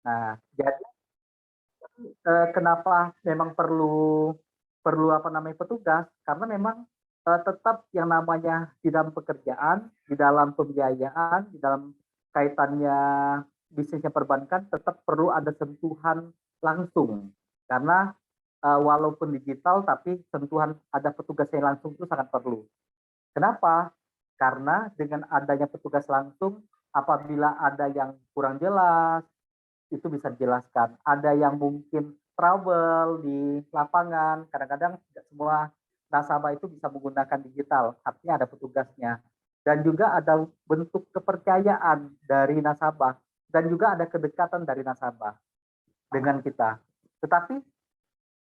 Nah, jadi kenapa memang perlu perlu apa namanya petugas? Karena memang tetap yang namanya di dalam pekerjaan, di dalam pembiayaan, di dalam kaitannya bisnisnya perbankan tetap perlu ada sentuhan langsung. Karena walaupun digital tapi sentuhan ada petugasnya langsung itu sangat perlu. Kenapa? Karena dengan adanya petugas langsung apabila ada yang kurang jelas itu bisa dijelaskan. Ada yang mungkin trouble di lapangan, kadang-kadang tidak semua nasabah itu bisa menggunakan digital, artinya ada petugasnya. Dan juga ada bentuk kepercayaan dari nasabah, dan juga ada kedekatan dari nasabah dengan kita. Tetapi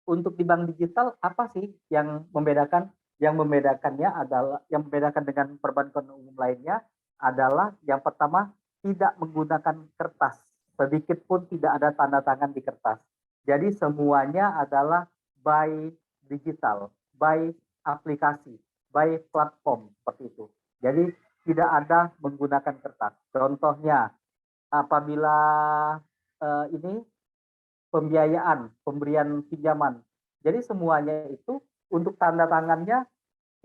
untuk di bank digital apa sih yang membedakan? Yang membedakannya adalah yang membedakan dengan perbankan umum lainnya adalah yang pertama tidak menggunakan kertas, sedikit pun tidak ada tanda tangan di kertas. Jadi semuanya adalah by digital, by aplikasi, by platform seperti itu. Jadi tidak ada menggunakan kertas. Contohnya apabila ini pembiayaan, pemberian pinjaman. Jadi semuanya itu untuk tanda tangannya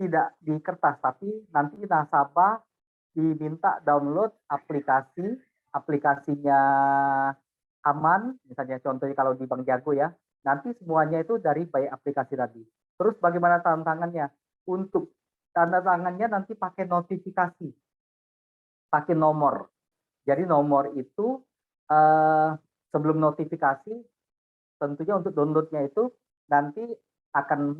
tidak di kertas, tapi nanti nasabah diminta download aplikasi, aplikasinya aman, misalnya contohnya kalau di Bank Jago ya, nanti semuanya itu dari by aplikasi tadi. Terus bagaimana tanda tangannya? Untuk tanda tangannya nanti pakai notifikasi, pakai nomor. Jadi nomor itu sebelum notifikasi tentunya untuk downloadnya itu nanti akan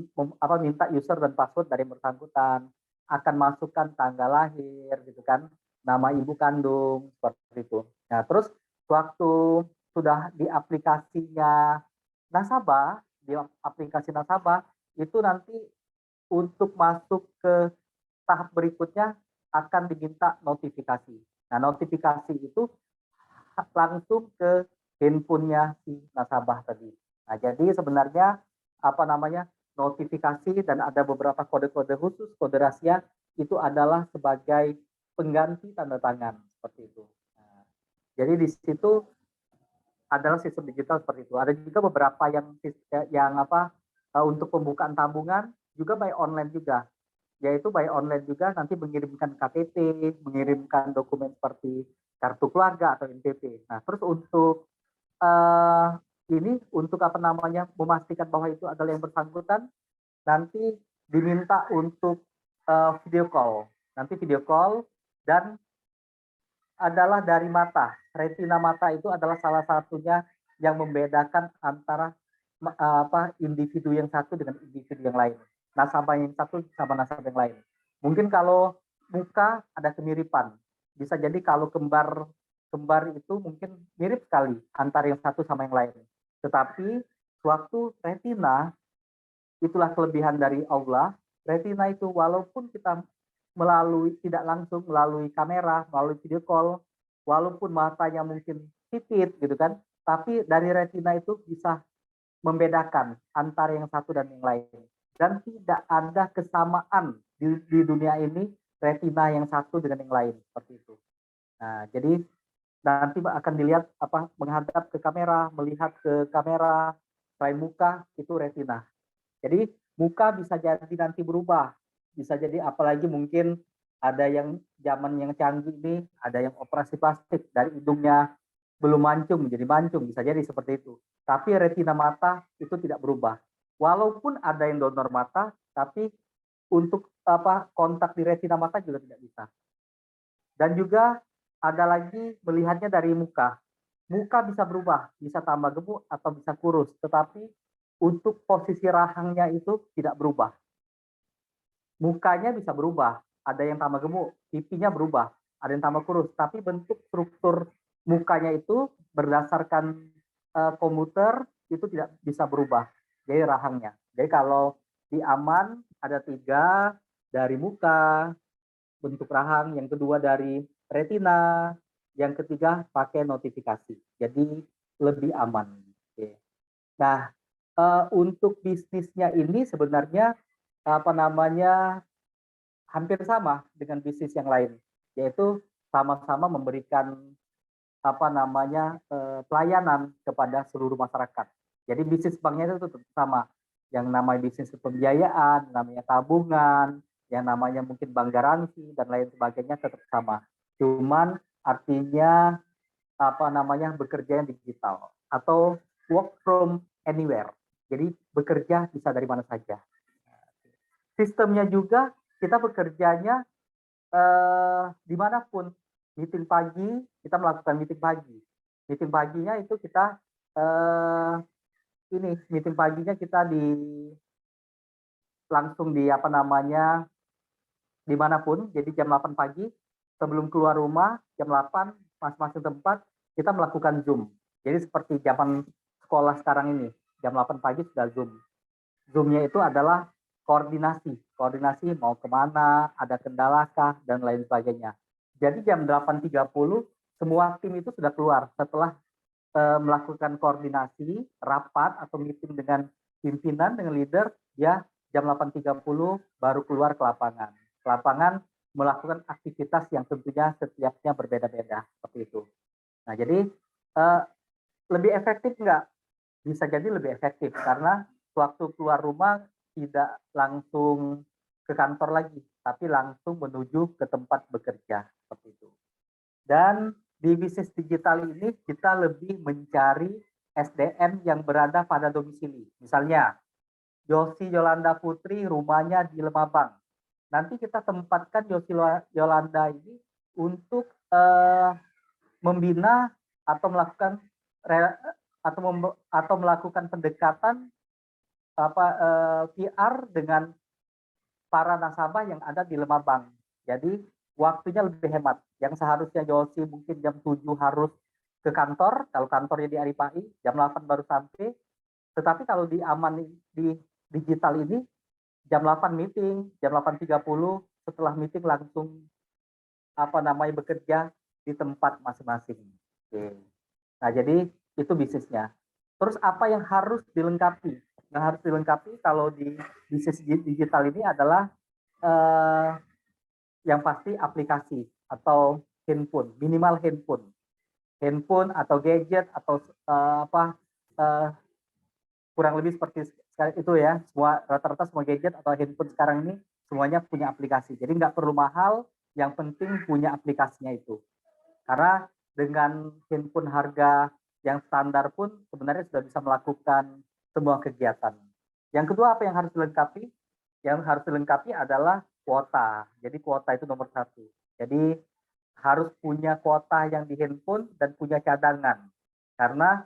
minta user dan password dari yang bersangkutan, akan masukkan tanggal lahir gitu kan, nama ibu kandung seperti itu. Nah, terus waktu sudah di aplikasinya nasabah, di aplikasi nasabah itu nanti untuk masuk ke tahap berikutnya akan diminta notifikasi. Nah, notifikasi itu langsung ke handphonenya si nasabah tadi. Nah, jadi sebenarnya apa namanya notifikasi dan ada beberapa kode-kode khusus, kode rahasia itu adalah sebagai pengganti tanda tangan seperti itu. Nah, jadi di situ adalah sistem digital seperti itu. Ada juga beberapa yang apa untuk pembukaan tabungan juga by online juga, yaitu by online juga nanti mengirimkan KTP, mengirimkan dokumen seperti kartu keluarga atau NPP. Nah, terus untuk ini untuk apa namanya memastikan bahwa itu adalah yang bersangkutan, nanti diminta untuk video call. Nanti video call dan adalah dari mata. Retina mata itu adalah salah satunya yang membedakan antara individu yang satu dengan individu yang lain. Nasabah yang satu sama nasabah yang lain. Mungkin kalau muka ada kemiripan. Bisa jadi kalau kembar itu mungkin mirip sekali antara yang satu sama yang lain. Tetapi suatu retina itulah kelebihan dari Allah. Retina itu walaupun kita melalui tidak langsung melalui kamera, melalui video call, walaupun matanya mungkin sipit gitu kan, tapi dari retina itu bisa membedakan antara yang satu dan yang lain. Dan tidak ada kesamaan di dunia ini retina yang satu dengan yang lain seperti itu. Nah, jadi nanti akan dilihat apa menghadap ke kamera, melihat ke kamera, selain muka itu retina. Jadi muka bisa jadi nanti berubah, bisa jadi apalagi mungkin ada yang zaman yang canggih ini, ada yang operasi plastik dari hidungnya belum mancung menjadi mancung, bisa jadi seperti itu. Tapi retina mata itu tidak berubah. Walaupun ada yang donor mata, tapi untuk apa kontak di retina mata juga tidak bisa. Dan juga ada lagi melihatnya dari muka. Muka bisa berubah, bisa tambah gemuk atau bisa kurus, tetapi untuk posisi rahangnya itu tidak berubah. Mukanya bisa berubah, ada yang tambah gemuk, pipinya berubah, ada yang tambah kurus, tapi bentuk struktur mukanya itu berdasarkan komputer itu tidak bisa berubah. Jadi rahangnya. Jadi kalau di aman ada 3 dari muka, bentuk rahang, yang kedua dari retina, yang ketiga pakai notifikasi. Jadi lebih aman. Oke. Nah, untuk bisnisnya ini sebenarnya apa namanya hampir sama dengan bisnis yang lain, yaitu sama-sama memberikan pelayanan kepada seluruh masyarakat. Jadi bisnis banknya itu tetap sama. Yang namanya bisnis pembiayaan, namanya tabungan, yang namanya mungkin bank garansi dan lain sebagainya tetap sama. Cuman artinya bekerja yang digital atau work from anywhere. Jadi bekerja bisa dari mana saja. Sistemnya juga kita bekerjanya dimanapun. Meeting pagi, kita melakukan meeting pagi. Meeting paginya itu kita meeting paginya kita langsung dimanapun. Jadi jam 8 pagi sebelum keluar rumah, jam 8 masing-masing tempat kita melakukan Zoom. Jadi seperti zaman sekolah sekarang ini, jam 8 pagi sudah Zoom. Zoom-nya itu adalah koordinasi mau kemana, ada kendalakah, dan lain sebagainya. Jadi jam 8.30 semua tim itu sudah keluar setelah melakukan koordinasi, rapat atau meeting dengan pimpinan, dengan leader, ya jam 8.30 baru keluar ke lapangan. Ke lapangan melakukan aktivitas yang tentunya setiapnya berbeda-beda, seperti itu. Nah, jadi lebih efektif nggak? Bisa jadi lebih efektif, karena waktu keluar rumah tidak langsung ke kantor lagi, tapi langsung menuju ke tempat bekerja, seperti itu. Dan di bisnis digital ini kita lebih mencari SDM yang berada pada domisili. Misalnya, Yosi Yolanda Putri rumahnya di Lemabang. Nanti kita tempatkan Yosi Yolanda ini untuk membina atau melakukan pendekatan PR dengan para nasabah yang ada di Lemabang. Jadi waktunya lebih hemat. Yang seharusnya Yosi mungkin jam 7 harus ke kantor, kalau kantornya di Aripai, jam 8 baru sampai. Tetapi kalau di digital ini, jam 8 meeting, jam 8.30, setelah meeting langsung bekerja di tempat masing-masing. Oke. Nah, jadi itu bisnisnya. Terus apa yang harus dilengkapi? Yang harus dilengkapi kalau di bisnis digital ini adalah yang pasti aplikasi atau handphone, minimal handphone atau gadget atau kurang lebih seperti itu ya. Rata-rata semua gadget atau handphone sekarang ini semuanya punya aplikasi. Jadi nggak perlu mahal, yang penting punya aplikasinya itu. Karena dengan handphone harga yang standar pun sebenarnya sudah bisa melakukan semua kegiatan. Yang kedua apa yang harus dilengkapi? Yang harus dilengkapi adalah kuota. Jadi kuota itu nomor 1. Jadi harus punya kuota yang di handphone dan punya cadangan. Karena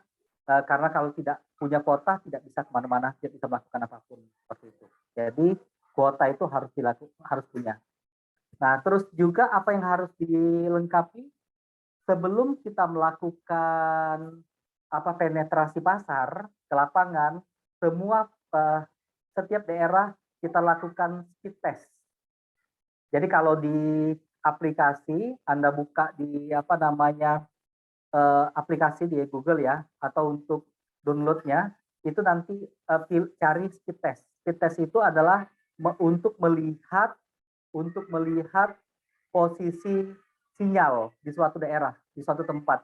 kalau tidak punya kuota tidak bisa kemana-mana, tidak bisa melakukan apapun seperti itu. Jadi kuota itu harus punya. Nah, terus juga apa yang harus dilengkapi sebelum kita melakukan penetrasi pasar ke lapangan, setiap daerah kita lakukan speed test. Jadi kalau di aplikasi Anda buka di aplikasi di Google ya, atau untuk downloadnya itu nanti cari speed test. Speed test itu adalah untuk melihat posisi sinyal di suatu daerah, di suatu tempat.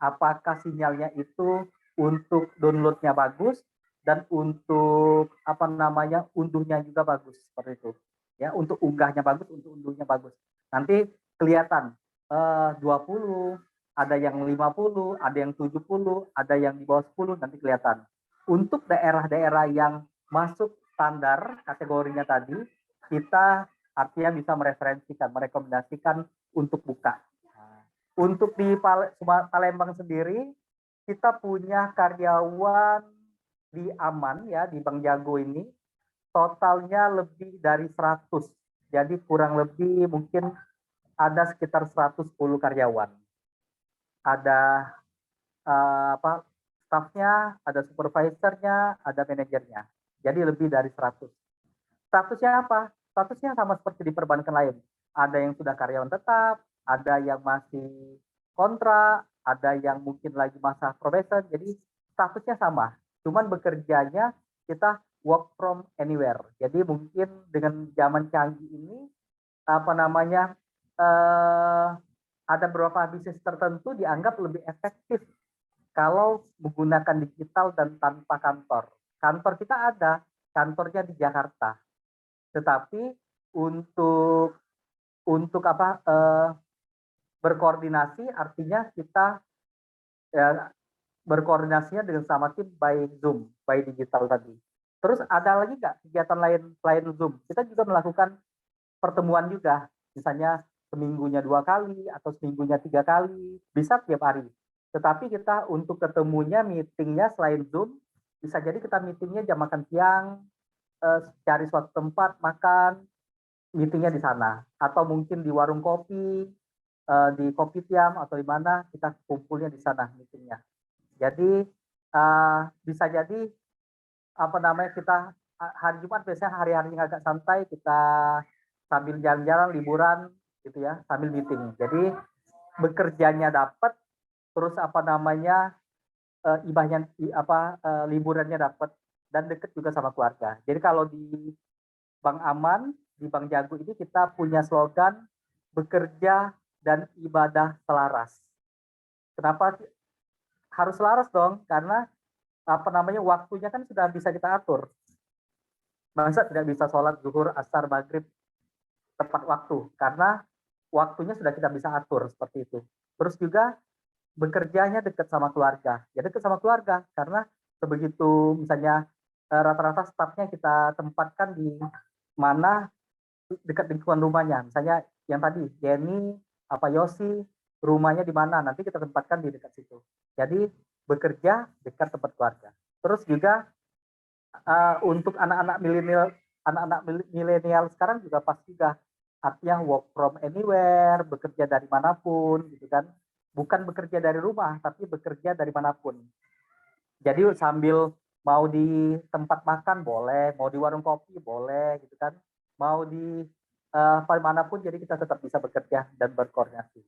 Apakah sinyalnya itu untuk downloadnya bagus dan untuk unduhnya juga bagus, seperti itu. Ya, untuk unggahnya bagus, untuk unduhnya bagus. Nanti kelihatan 20, ada yang 50, ada yang 70, ada yang di bawah 10, nanti kelihatan. Untuk daerah-daerah yang masuk standar kategorinya tadi, kita artinya bisa merekomendasikan untuk buka. Untuk di Palembang sendiri, kita punya karyawan di Aman ya, di Bank Jago ini, totalnya lebih dari 100. Jadi kurang lebih mungkin ada sekitar 110 karyawan. Ada staffnya, ada supervisornya, ada manajernya. Jadi lebih dari 100. Statusnya apa? Statusnya sama seperti di perbankan lain. Ada yang sudah karyawan tetap, ada yang masih kontrak, ada yang mungkin lagi masa probation. Jadi statusnya sama. Cuman bekerjanya kita work from anywhere. Jadi mungkin dengan zaman canggih ini ada beberapa bisnis tertentu dianggap lebih efektif kalau menggunakan digital dan tanpa kantor. Kantor kita ada, kantornya di Jakarta. Tetapi untuk berkoordinasi artinya kita berkoordinasinya dengan sama tim by Zoom, by digital tadi. Terus ada lagi nggak kegiatan lain selain Zoom? Kita juga melakukan pertemuan juga, misalnya seminggunya 2 kali atau seminggunya 3 kali, bisa tiap hari. Tetapi kita untuk ketemunya, meetingnya selain Zoom, bisa jadi kita meetingnya jam makan siang, cari suatu tempat makan, meetingnya di sana. Atau mungkin di warung kopi, di kopitiam atau di mana kita kumpulnya di sana meetingnya. Jadi bisa jadi kita hari Jumat biasanya hari-hari yang agak santai, kita sambil jalan-jalan liburan gitu ya, sambil meeting. Jadi bekerjanya dapat, terus liburannya dapat, dan deket juga sama keluarga. Jadi kalau di Bank Aman, di Bank Jago ini kita punya slogan bekerja dan ibadah selaras. Kenapa harus selaras dong? Karena waktunya kan sudah bisa kita atur. Masa tidak bisa sholat zuhur, asar, maghrib tepat waktu? Karena waktunya sudah kita bisa atur seperti itu. Terus juga bekerjanya dekat sama keluarga. Ya dekat sama keluarga karena sebegitu misalnya rata-rata stafnya kita tempatkan di mana dekat lingkungan rumahnya. Misalnya yang tadi Jenny, Yosi, rumahnya di mana, nanti kita tempatkan di dekat situ. Jadi bekerja dekat tempat keluarga. Terus juga untuk anak-anak milenial sekarang juga pasti sudah artinya work from anywhere, bekerja dari manapun gitu kan. Bukan bekerja dari rumah, tapi bekerja dari manapun. Jadi sambil mau di tempat makan boleh, mau di warung kopi boleh gitu kan. Mau di manapun, jadi kita tetap bisa bekerja dan berkoordinasi.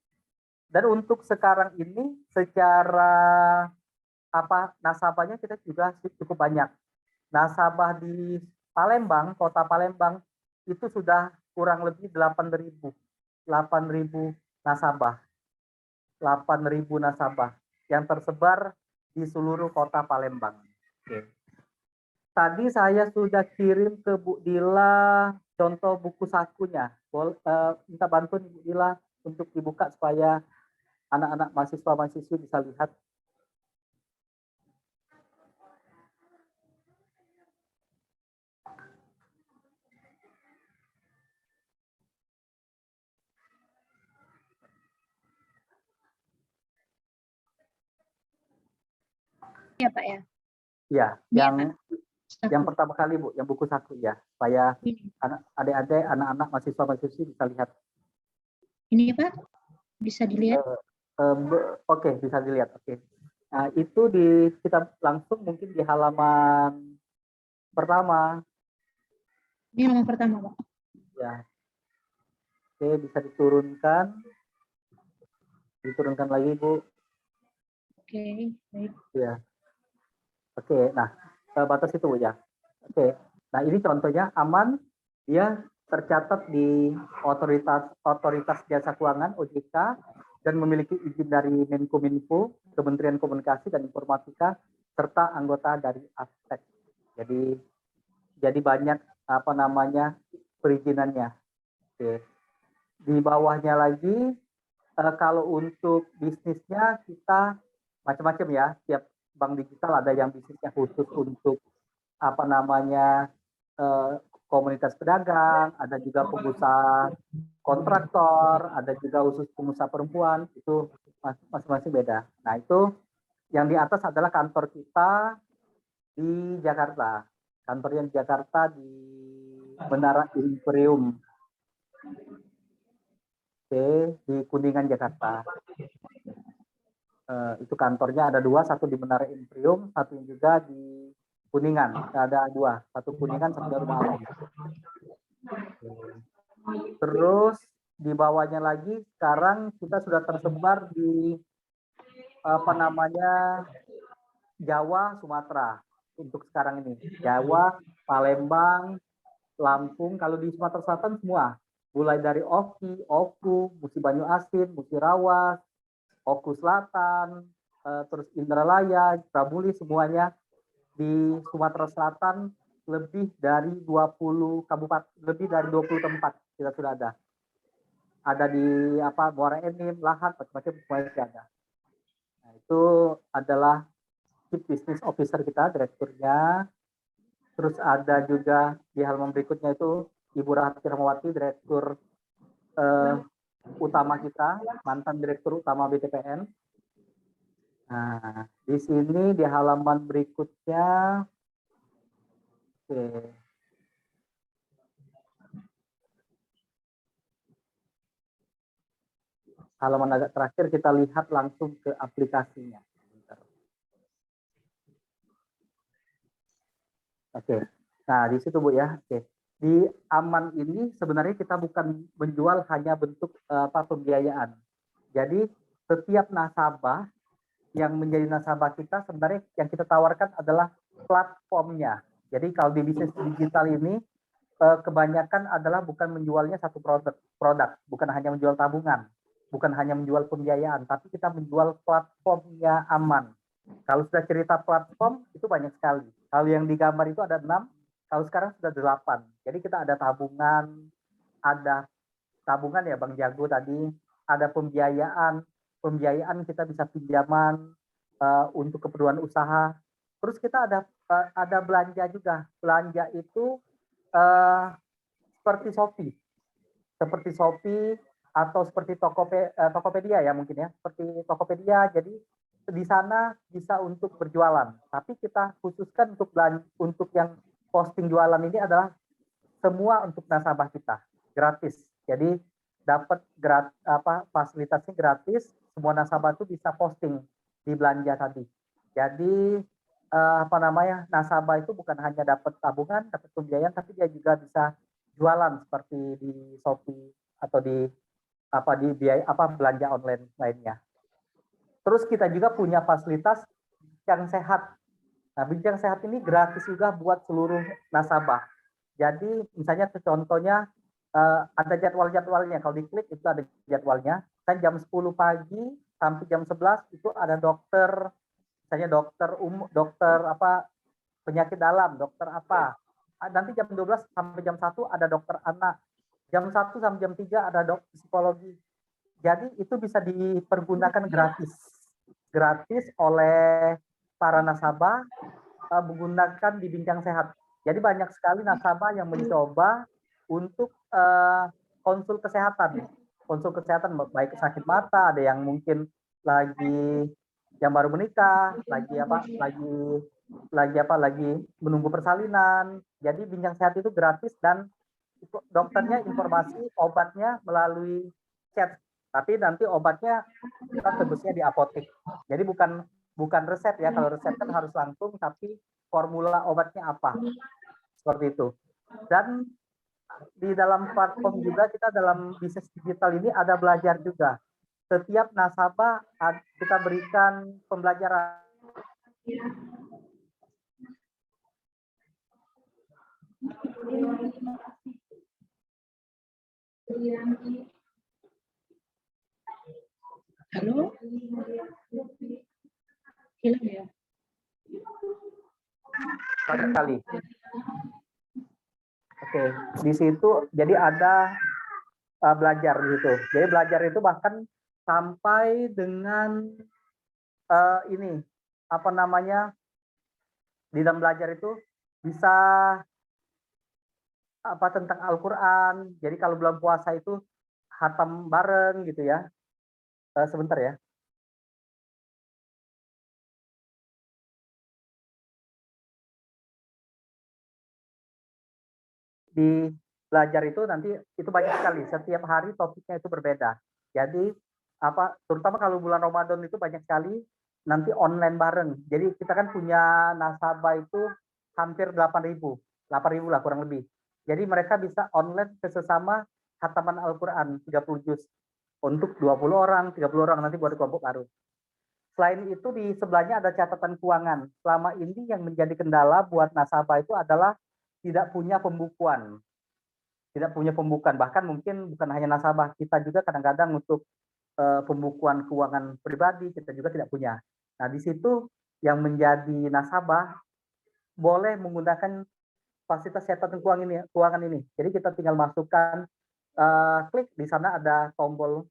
Dan untuk sekarang ini secara nasabahnya kita juga cukup banyak. Nasabah di Palembang, kota Palembang itu sudah kurang lebih 8.000 nasabah. 8.000 nasabah yang tersebar di seluruh kota Palembang. Oke. Tadi saya sudah kirim ke Bu Dila contoh buku sakunya. Minta bantuan Bu Dila untuk dibuka supaya anak-anak mahasiswa-mahasiswi bisa lihat. Ya Pak ya. Ya, Ya, yang pertama kali Bu, yang buku saku ya, supaya adik-adik, anak-anak mahasiswa-mahasiswi bisa lihat. Ini Pak, bisa dilihat? Oke, bisa dilihat. Oke. Nah, itu kita langsung mungkin di halaman pertama. Ini halaman pertama Pak. Ya. Oke, bisa diturunkan. Diturunkan lagi Bu. Oke, baik. Ya. Oke, nah batas itu Bu ya. Oke, nah ini contohnya aman, dia tercatat di otoritas jasa keuangan OJK dan memiliki izin dari Menkominfo, Kementerian Komunikasi dan Informatika serta anggota dari Aspek. Jadi banyak perizinannya. Oke. Di bawahnya lagi kalau untuk bisnisnya kita macam-macam ya, tiap bank digital ada yang bisnisnya khusus untuk komunitas pedagang, ada juga pengusaha kontraktor, ada juga khusus pengusaha perempuan, itu masing-masing beda. Nah itu yang di atas adalah kantor kita di Jakarta, kantornya di Jakarta di Menara Imperium, di Kuningan Jakarta. Itu kantornya ada 2, satu di Menara Imperium, satu juga di Kuningan. Ada 2, satu Kuningan, satu di Rumah Aman. Terus di bawahnya lagi sekarang kita sudah tersebar di Jawa, Sumatera untuk sekarang ini. Jawa, Palembang, Lampung. Kalau di Sumatera Selatan semua mulai dari Oki, Oku, Musi Banyu Asin, Musi Rawas, Oku Selatan, terus Indralaya, Prabuli, semuanya di Sumatera Selatan lebih dari 20 kabupaten, lebih dari 20 tempat kita sudah ada. Ada di Muara Enim, Lahat, macam-macam semuanya sudah ada. Nah, itu adalah Chief Business Officer kita, direkturnya. Terus ada juga di halaman berikutnya itu Ibu Rahati Rahmawati, direktur utama kita, mantan direktur utama BTPN. Nah, di sini di halaman berikutnya, oke. Halaman agak terakhir kita lihat langsung ke aplikasinya. Oke. Nah, di situ Bu ya. Oke. Di Aman ini sebenarnya kita bukan menjual hanya bentuk pembiayaan. Jadi setiap nasabah yang menjadi nasabah kita sebenarnya yang kita tawarkan adalah platformnya. Jadi kalau di bisnis digital ini kebanyakan adalah bukan menjualnya satu produk, bukan hanya menjual tabungan, bukan hanya menjual pembiayaan, tapi kita menjual platformnya Aman. Kalau sudah cerita platform itu banyak sekali. Kalau yang digambar itu ada 6, kalau sekarang sudah 8. Jadi kita ada tabungan ya Bang Jago tadi, ada pembiayaan kita bisa pinjaman untuk keperluan usaha. Terus kita ada belanja juga. Belanja itu seperti Shopee atau seperti Tokopedia ya mungkin ya, seperti Tokopedia. Jadi di sana bisa untuk berjualan. Tapi kita khususkan untuk yang posting jualan ini adalah semua untuk nasabah kita gratis. Jadi dapat fasilitasnya gratis. Semua nasabah itu bisa posting di belanja tadi. Jadi nasabah itu bukan hanya dapat tabungan, dapat pembiayaan, tapi dia juga bisa jualan seperti di Shopee atau di belanja online lainnya. Terus kita juga punya fasilitas Bincang Sehat. Nah, Bincang Sehat ini gratis juga buat seluruh nasabah. Jadi misalnya contohnya ada jadwal-jadwalnya. Kalau diklik itu ada jadwalnya. Kan jam 10 pagi sampai jam 11 itu ada dokter, misalnya dokter penyakit dalam, dokter apa. Nanti jam 12 sampai jam 1 ada dokter anak. Jam 1 sampai jam 3 ada dokter psikologi. Jadi itu bisa dipergunakan gratis oleh para nasabah menggunakan di Bincang Sehat. Jadi banyak sekali nasabah yang mencoba untuk konsul kesehatan baik sakit mata, ada yang mungkin yang baru menikah, lagi menunggu persalinan. Jadi Bincang Sehat itu gratis dan dokternya informasi obatnya melalui chat. Tapi nanti obatnya kita tebusnya di apotek. Jadi bukan resep ya. Kalau resep kan harus langsung, tapi formula obatnya apa. Seperti itu. Dan di dalam platform juga kita dalam bisnis digital ini ada belajar juga. Setiap nasabah kita berikan pembelajaran. Halo? Hilang ya? Banyak kali. Oke, di situ jadi ada belajar di situ. Jadi belajar itu bahkan sampai dengan ini di dalam belajar itu bisa tentang Al-Quran. Jadi kalau bulan puasa itu khatam bareng gitu ya. Sebentar ya. Di belajar itu nanti itu banyak sekali. Setiap hari topiknya itu berbeda. Jadi terutama kalau bulan Ramadan itu banyak sekali nanti online bareng. Jadi kita kan punya nasabah itu hampir 8.000 lah kurang lebih. Jadi mereka bisa online ke sesama khataman Al-Quran 30 juz untuk 20 orang, 30 orang nanti buat kelompok baru. Selain itu di sebelahnya ada catatan keuangan. Selama ini yang menjadi kendala buat nasabah itu adalah tidak punya pembukuan. tidak punya pembukuan, bahkan mungkin bukan hanya nasabah, kita juga kadang-kadang untuk pembukuan keuangan pribadi kita juga tidak punya. Nah, di situ yang menjadi nasabah boleh menggunakan fasilitas catatan keuangan ini. Jadi kita tinggal masukkan, klik di sana ada tombol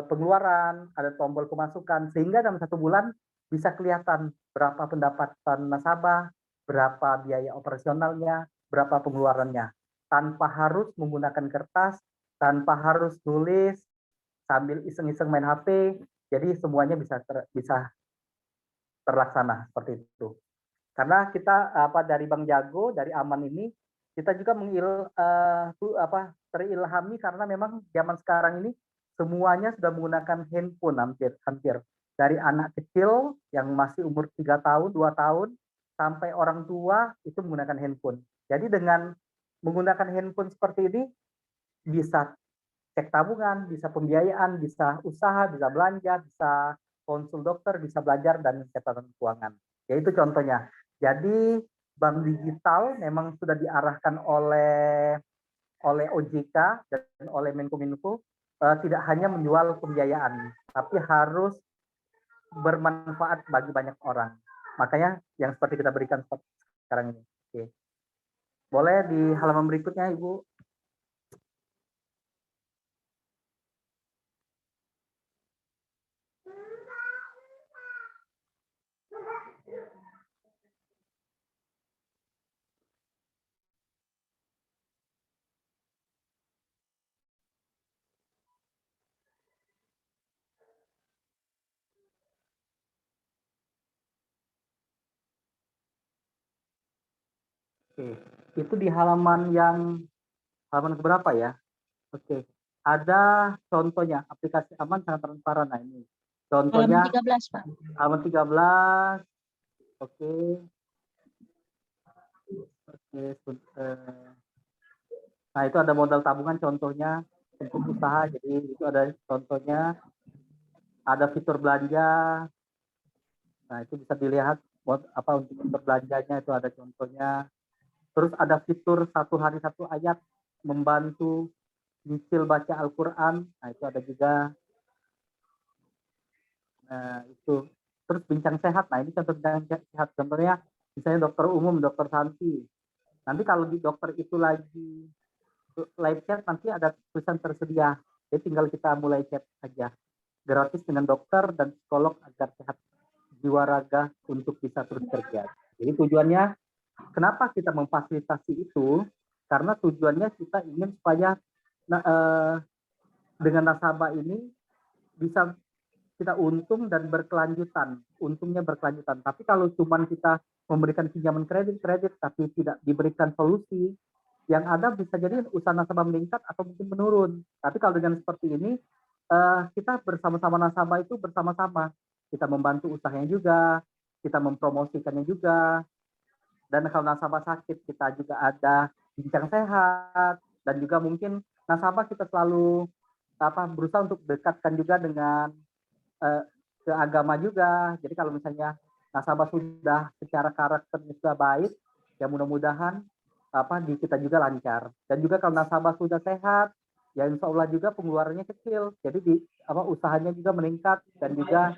pengeluaran, ada tombol pemasukan, sehingga dalam 1 bulan bisa kelihatan berapa pendapatan nasabah, berapa biaya operasionalnya, berapa pengeluarannya, tanpa harus menggunakan kertas, tanpa harus tulis sambil iseng-iseng main HP. Jadi semuanya bisa terlaksana seperti itu. Karena kita dari Bank Jago, dari Aman ini, kita juga terilhami karena memang zaman sekarang ini semuanya sudah menggunakan handphone hampir. Dari anak kecil yang masih umur 3 tahun, 2 tahun, sampai orang tua itu menggunakan handphone. Jadi dengan menggunakan handphone seperti ini, bisa cek tabungan, bisa pembiayaan, bisa usaha, bisa belanja, bisa konsul dokter, bisa belajar, dan catatan keuangan. Ya itu contohnya. Jadi bank digital memang sudah diarahkan oleh OJK dan oleh Menkominfo, tidak hanya menjual pembiayaan, tapi harus bermanfaat bagi banyak orang. Makanya yang seperti kita berikan sekarang ini. Oke. Boleh di halaman berikutnya, Ibu. Oke. Itu di halaman keberapa ya? Oke. Ada contohnya, aplikasi Aman sangat transparan. Nah, ini contohnya Halaman 13, Pak. halaman 13. Oke. Nah, itu ada modal tabungan contohnya untuk usaha. Jadi itu ada contohnya, ada fitur belanja. Nah, itu bisa dilihat untuk fitur belanjanya, itu ada contohnya. Terus ada fitur 1 hari 1 ayat membantu nyicil baca Al-Quran. Nah, itu ada juga. Nah, itu. Terus bincang sehat. Nah, ini contoh bincang sehat. Contohnya misalnya dokter umum, dokter Santi. Nanti kalau di dokter itu lagi live chat, nanti ada tulisan tersedia. Jadi tinggal kita mulai chat aja. Gratis dengan dokter dan psikolog agar sehat jiwa raga untuk bisa terus kerja. Jadi tujuannya, kenapa kita memfasilitasi itu? Karena tujuannya kita ingin supaya dengan nasabah ini bisa kita untung dan berkelanjutan. Untungnya berkelanjutan. Tapi kalau cuma kita memberikan pinjaman kredit tapi tidak diberikan solusi, yang ada bisa jadi usaha nasabah meningkat atau mungkin menurun. Tapi kalau dengan seperti ini, kita bersama-sama nasabah itu bersama-sama. Kita membantu usahanya juga, kita mempromosikannya juga. Dan kalau nasabah sakit, kita juga ada bincang sehat. Dan juga mungkin nasabah kita selalu berusaha untuk dekatkan juga dengan ke agama juga. Jadi kalau misalnya nasabah sudah secara karakternya sudah baik, ya mudah-mudahan di kita juga lancar. Dan juga kalau nasabah sudah sehat, ya insya Allah juga pengeluarannya kecil. Jadi usahanya juga meningkat dan juga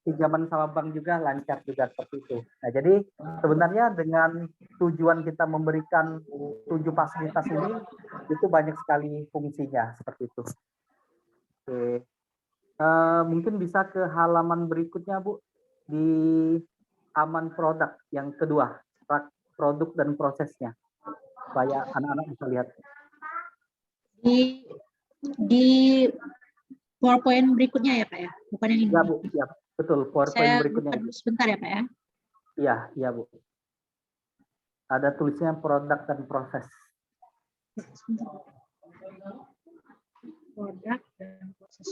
pinjaman sama bank juga lancar juga seperti itu. Nah, jadi sebenarnya dengan tujuan kita memberikan 7 fasilitas ini, itu banyak sekali fungsinya seperti itu. Oke. Mungkin bisa ke halaman berikutnya, Bu, di Aman produk yang kedua, produk dan prosesnya, supaya anak-anak bisa lihat. Di PowerPoint berikutnya ya, Pak ya? Bukan yang ini. Ya, Bu. Ya, betul. PowerPoint berikutnya. Saya buka dulu sebentar ya, Pak ya? Iya, iya, Bu. Ada tulisnya produk dan proses. Produk dan proses.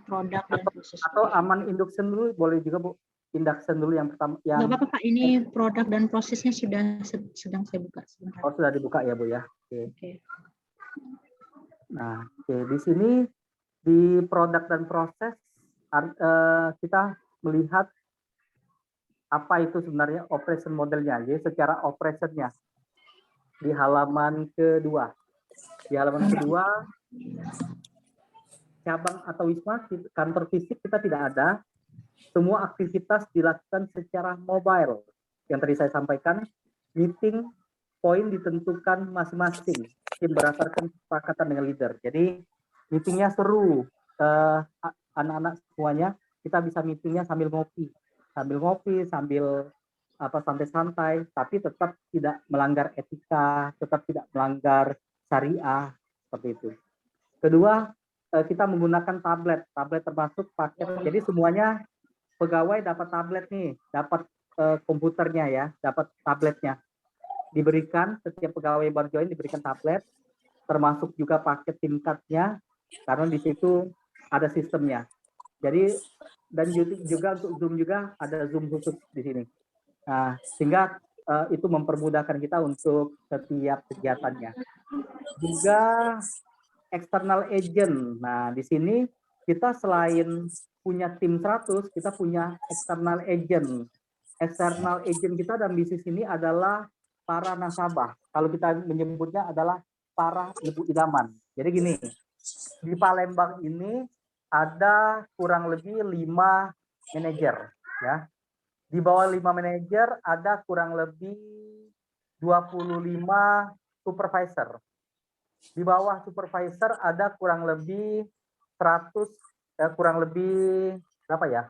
Produk dan proses. Atau Aman induction dulu boleh juga, Bu. Induction dulu yang pertama. Nggak apa-apa, Pak. Ini produk dan prosesnya sedang saya buka sebentar. Oh, sudah dibuka ya, Bu ya. Oke. Oke. Nah, di sini di produk dan proses kita melihat apa itu sebenarnya operation modelnya. Jadi secara operationnya di halaman kedua. Di halaman kedua, cabang atau wisma, kantor fisik kita tidak ada. Semua aktivitas dilakukan secara mobile. Yang tadi saya sampaikan, meeting poin ditentukan masing-masing tim berdasarkan kesepakatan dengan leader. Jadi meetingnya seru, anak-anak semuanya kita bisa meetingnya sambil ngopi, sambil santai-santai, tapi tetap tidak melanggar etika, tetap tidak melanggar syariah seperti itu. Kedua, kita menggunakan tablet termasuk paket. Jadi semuanya pegawai dapat tablet nih, dapat komputernya ya, dapat tabletnya. Diberikan, setiap pegawai yang baru join diberikan tablet, termasuk juga paket SIM card-nya, karena di situ ada sistemnya. Jadi, dan juga untuk Zoom juga ada Zoom khusus di sini. Nah, sehingga itu mempermudahkan kita untuk setiap kegiatannya. Juga external agent. Nah, di sini kita selain punya tim 100, kita punya external agent. External agent kita dalam bisnis ini adalah para nasabah. Kalau kita menyebutnya adalah para ibu idaman. Jadi gini, di Palembang ini ada kurang lebih 5 manajer. Ya. Di bawah 5 manajer ada kurang lebih 25 supervisor. Di bawah supervisor ada kurang lebih 100, kurang lebih berapa ya?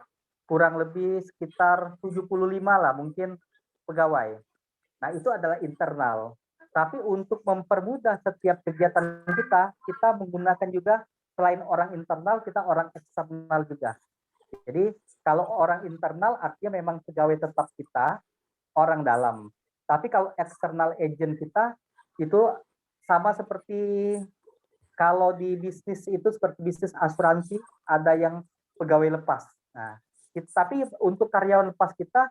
Kurang lebih sekitar 75 lah mungkin pegawai. Nah, itu adalah internal. Tapi untuk mempermudah setiap kegiatan kita menggunakan juga selain orang internal, kita orang eksternal juga. Jadi kalau orang internal artinya memang pegawai tetap kita, orang dalam. Tapi kalau external agent kita itu sama seperti kalau di bisnis itu seperti bisnis asuransi, ada yang pegawai lepas. Nah, tapi untuk karyawan lepas kita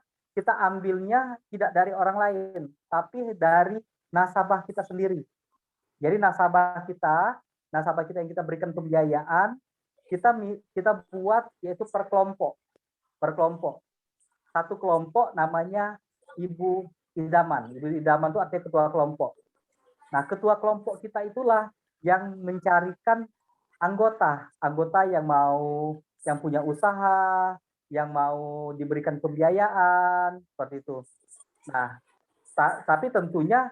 ambilnya tidak dari orang lain, tapi dari nasabah kita sendiri. Jadi nasabah kita yang kita berikan pembiayaan, kita buat yaitu per kelompok. Satu kelompok namanya Ibu Idaman. Ibu Idaman itu artinya ketua kelompok. Nah, ketua kelompok kita itulah yang mencarikan anggota yang punya usaha, yang mau diberikan pembiayaan, seperti itu. Nah, tapi tentunya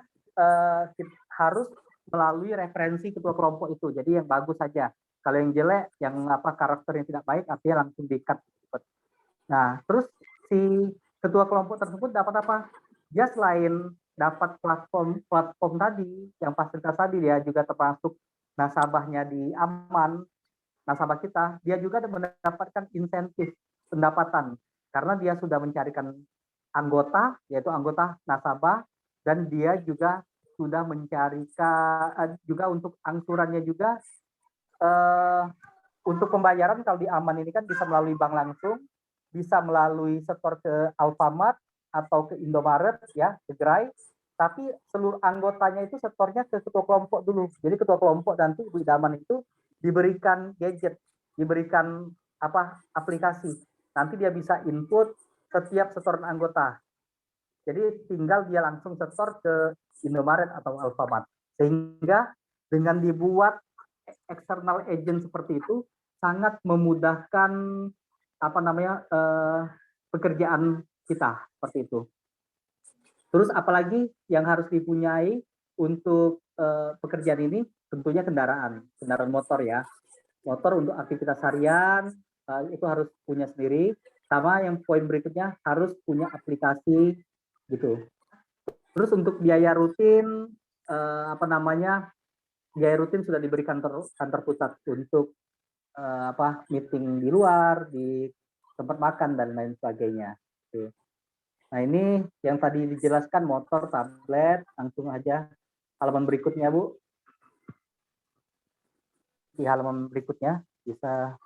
harus melalui referensi ketua kelompok itu. Jadi yang bagus saja. Kalau yang jelek, yang karakter yang tidak baik, artinya langsung di-cut. Nah, terus si ketua kelompok tersebut dapat apa? Dia selain dapat platform tadi, yang fasilitas tadi, dia juga termasuk nasabahnya di aman, nasabah kita, dia juga mendapatkan insentif pendapatan karena dia sudah mencarikan anggota, yaitu anggota nasabah, dan dia juga sudah mencarikan juga untuk angsurannya juga untuk pembayaran. Kalau di aman ini kan bisa melalui bank langsung, bisa melalui setor ke Alfamart atau ke Indomaret ya, ke Gerai, tapi seluruh anggotanya itu setornya ke ketua kelompok dulu. Jadi ketua kelompok nanti Ibu Idaman itu diberikan gadget, diberikan aplikasi. Nanti dia bisa input setiap setoran anggota. Jadi tinggal dia langsung setor ke Indomaret atau Alfamart. Sehingga dengan dibuat external agent seperti itu sangat memudahkan pekerjaan kita seperti itu. Terus apalagi yang harus dipunyai untuk pekerjaan ini, tentunya kendaraan motor ya. Motor untuk aktivitas harian itu harus punya sendiri. Sama yang poin berikutnya harus punya aplikasi gitu. Terus untuk biaya rutin biaya rutin sudah diberikan kantor pusat untuk meeting di luar, di tempat makan dan lain sebagainya. Nah, ini yang tadi dijelaskan motor, tablet, langsung aja halaman berikutnya, Bu. Di halaman berikutnya bisa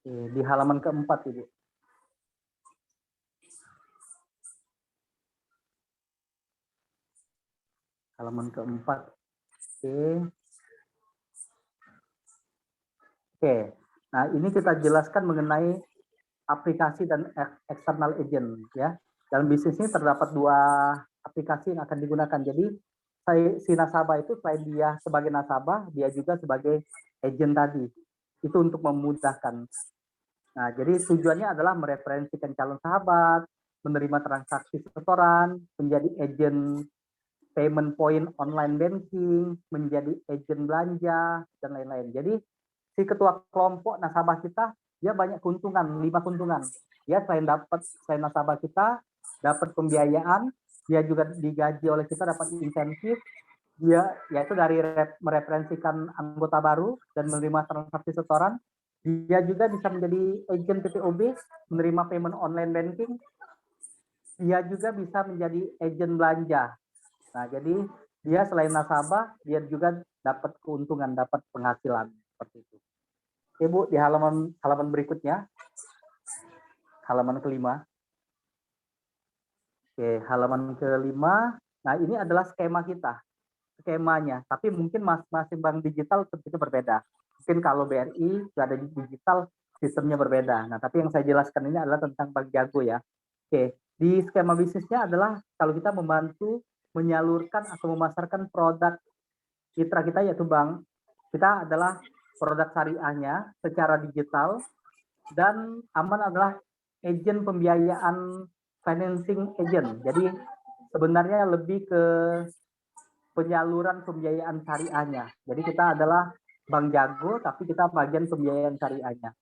di halaman keempat, Ibu. halaman keempat. Oke. Nah, ini kita jelaskan mengenai aplikasi dan external agent ya. Dalam bisnis ini terdapat dua aplikasi yang akan digunakan. Jadi si nasabah itu selain dia sebagai nasabah, dia juga sebagai agent tadi. Itu untuk memudahkan. Nah, jadi tujuannya adalah mereferensikan calon sahabat, menerima transaksi setoran, menjadi agent payment point online banking, menjadi agent belanja, dan lain-lain. Jadi si ketua kelompok nasabah kita, dia banyak keuntungan, 5 keuntungan. Dia selain nasabah kita, dapat pembiayaan, dia juga digaji oleh kita, dapat insentif, dia yaitu dari mereferensikan anggota baru dan menerima transaksi setoran. Dia juga bisa menjadi agent PPOB, menerima payment online banking. Dia juga bisa menjadi agent belanja. Nah, jadi dia selain nasabah, dia juga dapat keuntungan, dapat penghasilan seperti itu. Oke, Bu, di halaman berikutnya, halaman kelima. Oke, halaman kelima. Nah, ini adalah skema kita, skemanya. Tapi mungkin masing-masing bank digital tentunya berbeda. Mungkin kalau BRI sudah ada di digital, sistemnya berbeda. Nah, tapi yang saya jelaskan ini adalah tentang Bank Jago ya. Oke, di skema bisnisnya adalah kalau kita membantu menyalurkan atau memasarkan produk mitra kita yaitu bank, kita adalah produk syariahnya secara digital, dan Aman adalah agen pembiayaan, financing agent. Jadi sebenarnya lebih ke penyaluran pembiayaan syariahnya. Jadi kita adalah bank jago, tapi kita bagian pembiayaan syariahnya.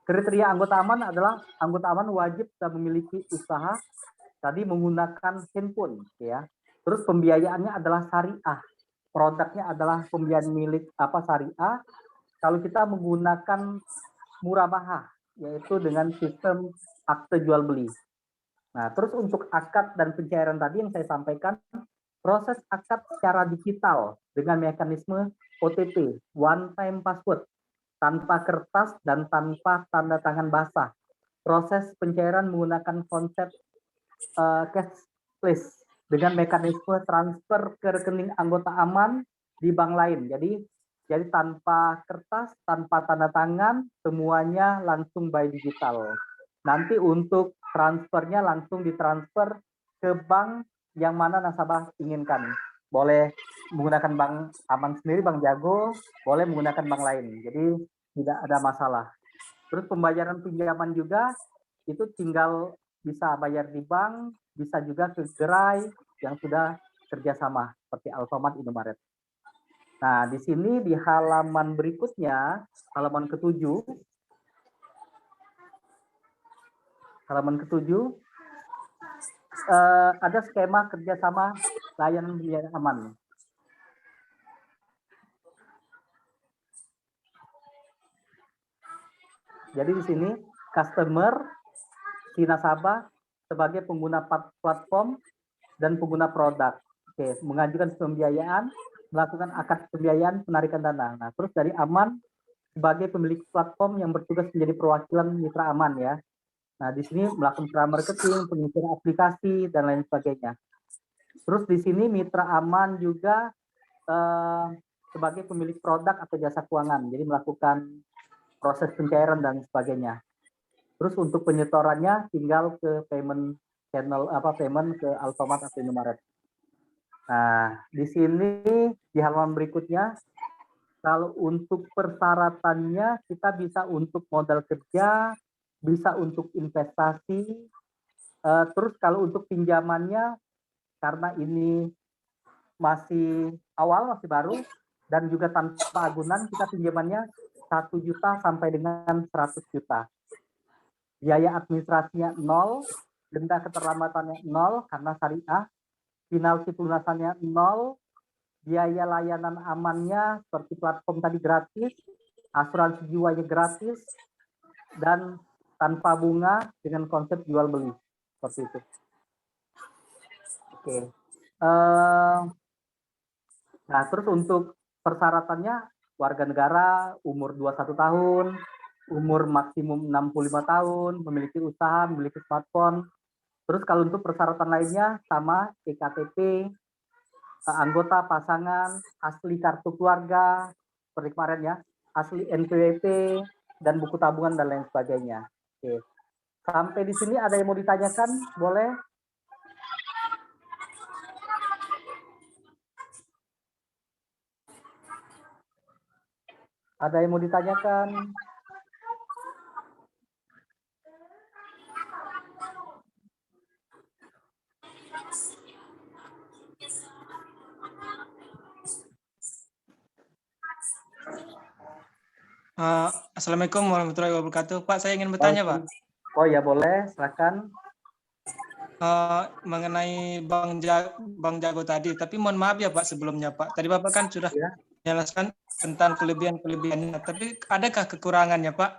Kriteria anggota Aman adalah anggota Aman wajib sudah memiliki usaha tadi menggunakan handphone ya. Terus pembiayaannya adalah syariah. Produknya adalah pembiayaan milik syariah. Kalau kita menggunakan murabahah, yaitu dengan sistem akte jual beli. Nah, terus untuk akad dan pencairan tadi yang saya sampaikan, proses akad secara digital dengan mekanisme OTP, one time password, tanpa kertas dan tanpa tanda tangan basah. Proses pencairan menggunakan konsep cashless dengan mekanisme transfer ke rekening anggota Aman di bank lain. Jadi tanpa kertas, tanpa tanda tangan, semuanya langsung by digital. Nanti untuk transfernya langsung ditransfer ke bank yang mana nasabah inginkan. Boleh menggunakan bank Aman sendiri, Bank Jago, boleh menggunakan bank lain. Jadi tidak ada masalah. Terus pembayaran pinjaman juga itu tinggal bisa bayar di bank, bisa juga ke gerai yang sudah kerjasama seperti Alfamart, Indomaret. Nah, di sini di halaman berikutnya, halaman ketujuh, ada skema kerjasama layanan pembiayaan Aman. Jadi di sini customer, si nasabah sebagai pengguna platform dan pengguna produk. Oke, mengajukan pembiayaan, melakukan akad pembiayaan, penarikan dana. Nah, terus dari Aman sebagai pemilik platform yang bertugas menjadi perwakilan mitra Aman ya. Nah, di sini melakukan marketing, pengisian aplikasi dan lain sebagainya. Terus di sini mitra Aman juga sebagai pemilik produk atau jasa keuangan, jadi melakukan proses pencairan dan sebagainya. Terus untuk penyetorannya tinggal ke payment channel payment ke Alfamart atau Indomaret. Nah, di sini di halaman berikutnya, kalau untuk persyaratannya kita bisa untuk modal kerja, bisa untuk investasi, terus kalau untuk pinjamannya karena ini masih awal, masih baru, dan juga tanpa agunan, kita pinjamannya 1 juta sampai dengan 100 juta. Biaya administrasinya 0, denda keterlambatannya 0 karena syariah, penalti pelunasannya 0, biaya layanan amannya seperti platform tadi gratis, asuransi jiwanya gratis, dan tanpa bunga dengan konsep jual beli seperti itu. Oke. Nah, terus untuk persyaratannya warga negara umur 21 tahun, umur maksimum 65 tahun, memiliki usaha, memiliki smartphone. Terus kalau untuk persyaratan lainnya sama, ektp, anggota pasangan, asli kartu keluarga, seperti kemarin ya, asli NPWP, dan buku tabungan dan lain sebagainya. Oke. Sampai di sini ada yang mau ditanyakan? Boleh? Ada yang mau ditanyakan? Assalamualaikum warahmatullahi wabarakatuh. Pak, saya ingin bertanya, Pak. Oh ya, boleh, silakan. Mengenai Bang Jago tadi, tapi mohon maaf ya Pak sebelumnya Pak. Tadi Bapak kan sudah Ya. menjelaskan tentang kelebihan-kelebihannya, tapi adakah kekurangannya Pak?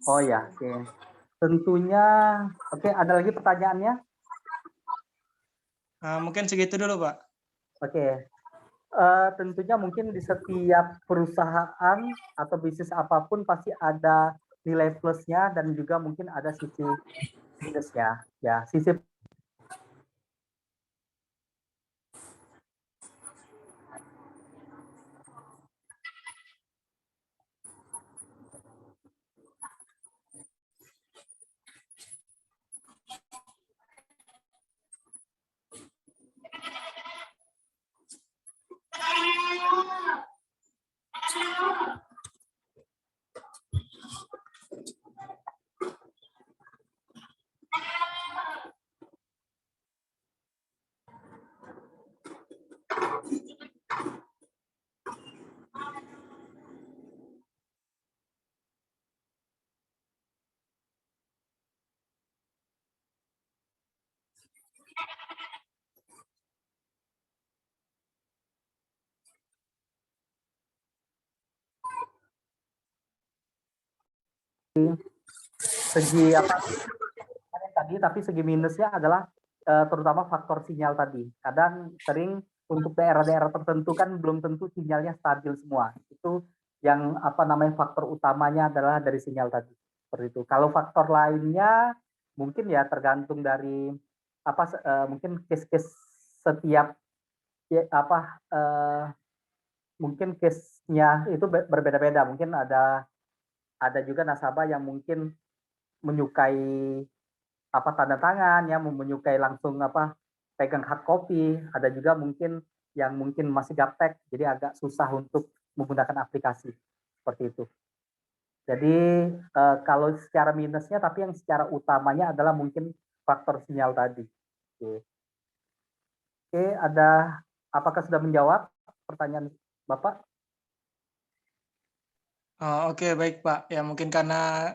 Oh ya, oke. Tentunya, oke, ada lagi pertanyaannya? Mungkin segitu dulu Pak. Oke. Tentunya mungkin di setiap perusahaan atau bisnis apapun pasti ada nilai plusnya dan juga mungkin ada sisi minusnya. Ya, sisi segi apa tadi, tapi segi minusnya adalah terutama faktor sinyal tadi. Kadang sering untuk daerah-daerah tertentu kan belum tentu sinyalnya stabil semua. Itu yang apa namanya faktor utamanya adalah dari sinyal tadi. Seperti itu. Kalau faktor lainnya mungkin ya tergantung dari apa mungkin case-case setiap ya, apa mungkin case-nya itu berbeda-beda. Mungkin ada juga nasabah yang mungkin menyukai apa tanda tangan ya, menyukai langsung apa pegang hard copy. Ada juga mungkin yang mungkin masih gaptek, jadi agak susah untuk menggunakan aplikasi seperti itu. Jadi kalau secara minusnya, tapi yang secara utamanya adalah mungkin faktor sinyal tadi. Oke, apakah sudah menjawab pertanyaan Bapak? Oke, baik Pak. Ya mungkin karena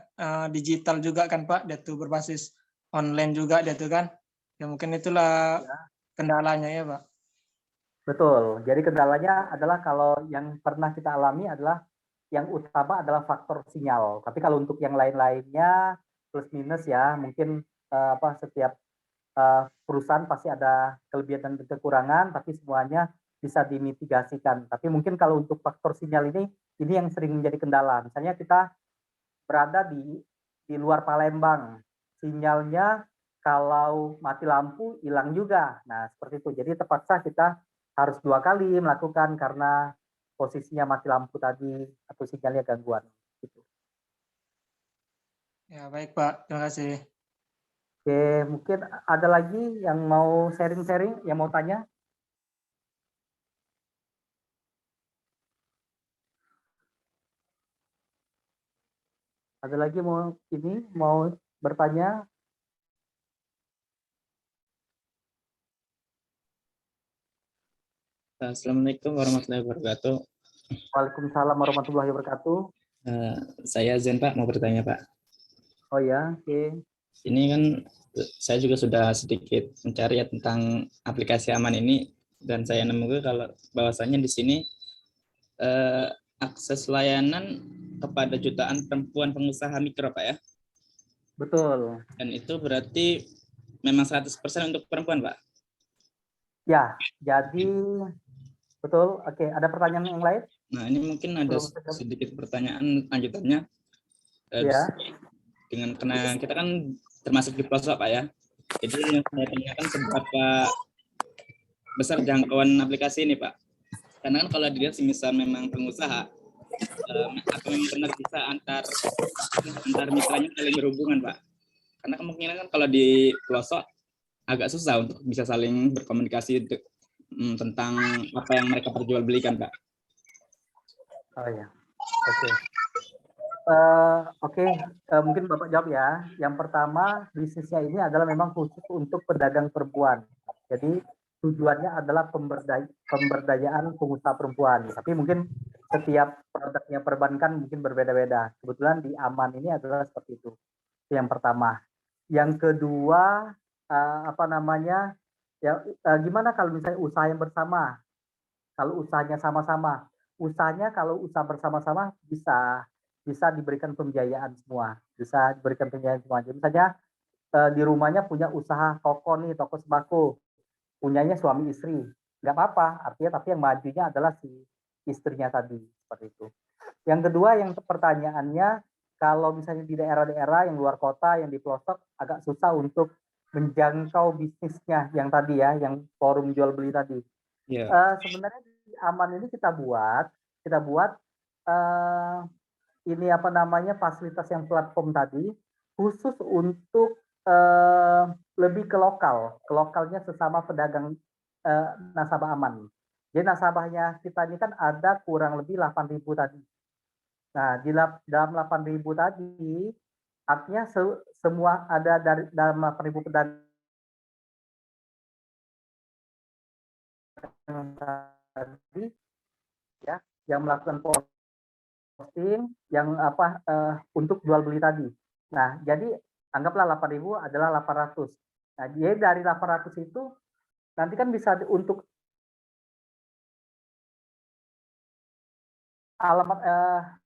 digital juga kan Pak, dia tuh berbasis online juga dia tuh kan. Ya mungkin itulah kendalanya ya Pak. Betul. Jadi kendalanya adalah kalau yang pernah kita alami adalah yang utama adalah faktor sinyal. Tapi kalau untuk yang lain-lainnya plus minus ya, mungkin setiap perusahaan pasti ada kelebihan dan kekurangan, tapi semuanya bisa dimitigasikan. Tapi mungkin kalau untuk faktor sinyal ini yang sering menjadi kendala. Misalnya kita berada di luar Palembang, sinyalnya kalau mati lampu hilang juga. Nah, seperti itu. Jadi terpaksa kita harus 2 kali melakukan karena posisinya mati lampu tadi atau sinyalnya gangguan. Gitu. Ya baik Pak, terima kasih. Oke, mungkin ada lagi yang mau sharing-sharing, yang mau tanya? Ada lagi mau bertanya? Assalamualaikum warahmatullahi wabarakatuh. Waalaikumsalam warahmatullahi wabarakatuh. Saya Zen Pak, mau bertanya Pak. Oh ya, oke. Ini kan saya juga sudah sedikit mencari ya tentang aplikasi aman ini, dan saya nemu kalau bahwasannya di sini akses layanan kepada jutaan perempuan pengusaha mikro Pak ya. Betul. Dan itu berarti memang 100% untuk perempuan Pak? Ya, jadi betul. Oke, ada pertanyaan yang lain? Nah, ini mungkin ada sedikit pertanyaan lanjutannya. Ya. Karena kita kan termasuk di pelosok Pak ya. Jadi yang saya tanyakan besar jangkauan aplikasi ini, Pak. Karena kan kalau dilihat misal memang pengusaha, apa memang benar bisa antar mitranya saling berhubungan, Pak? Karena kemungkinan kan kalau di pelosok agak susah untuk bisa saling berkomunikasi tentang apa yang mereka perjualbelikan, Pak. Oh ya, oke. Oke, mungkin Bapak jawab ya. Yang pertama, bisnisnya ini adalah memang khusus untuk pedagang perempuan. Jadi tujuannya adalah pemberdayaan pengusaha perempuan. Tapi mungkin setiap produknya perbankan mungkin berbeda-beda. Kebetulan di Aman ini adalah seperti itu. Itu yang pertama. Yang kedua, apa namanya? Ya, gimana kalau misalnya usaha yang bersama? Kalau usahanya sama-sama, kalau usaha bersama-sama bisa diberikan pembiayaan semua, bisa diberikan pembiayaan semua. Jadi misalnya di rumahnya punya usaha toko nih, toko sembako, punyanya suami istri, nggak apa-apa. Artinya tapi yang majunya adalah si istrinya tadi, seperti itu. Yang kedua, yang pertanyaannya, kalau misalnya di daerah-daerah yang luar kota, yang di pelosok, agak susah untuk menjangkau bisnisnya yang tadi ya, yang forum jual beli tadi. Sebenarnya di Aman ini kita buat ini apa namanya fasilitas yang platform tadi khusus untuk lebih ke lokalnya sesama pedagang nasabah Aman. Jadi nasabahnya kita ini kan ada kurang lebih 8.000 tadi. Nah, dalam 8.000 tadi artinya semua ada dalam 8.000 pedagang tadi ya yang melakukan posting yang untuk jual beli tadi. Nah, jadi anggaplah 8.000 adalah 800. Nah, jadi dari 800 itu nanti kan bisa untuk alamat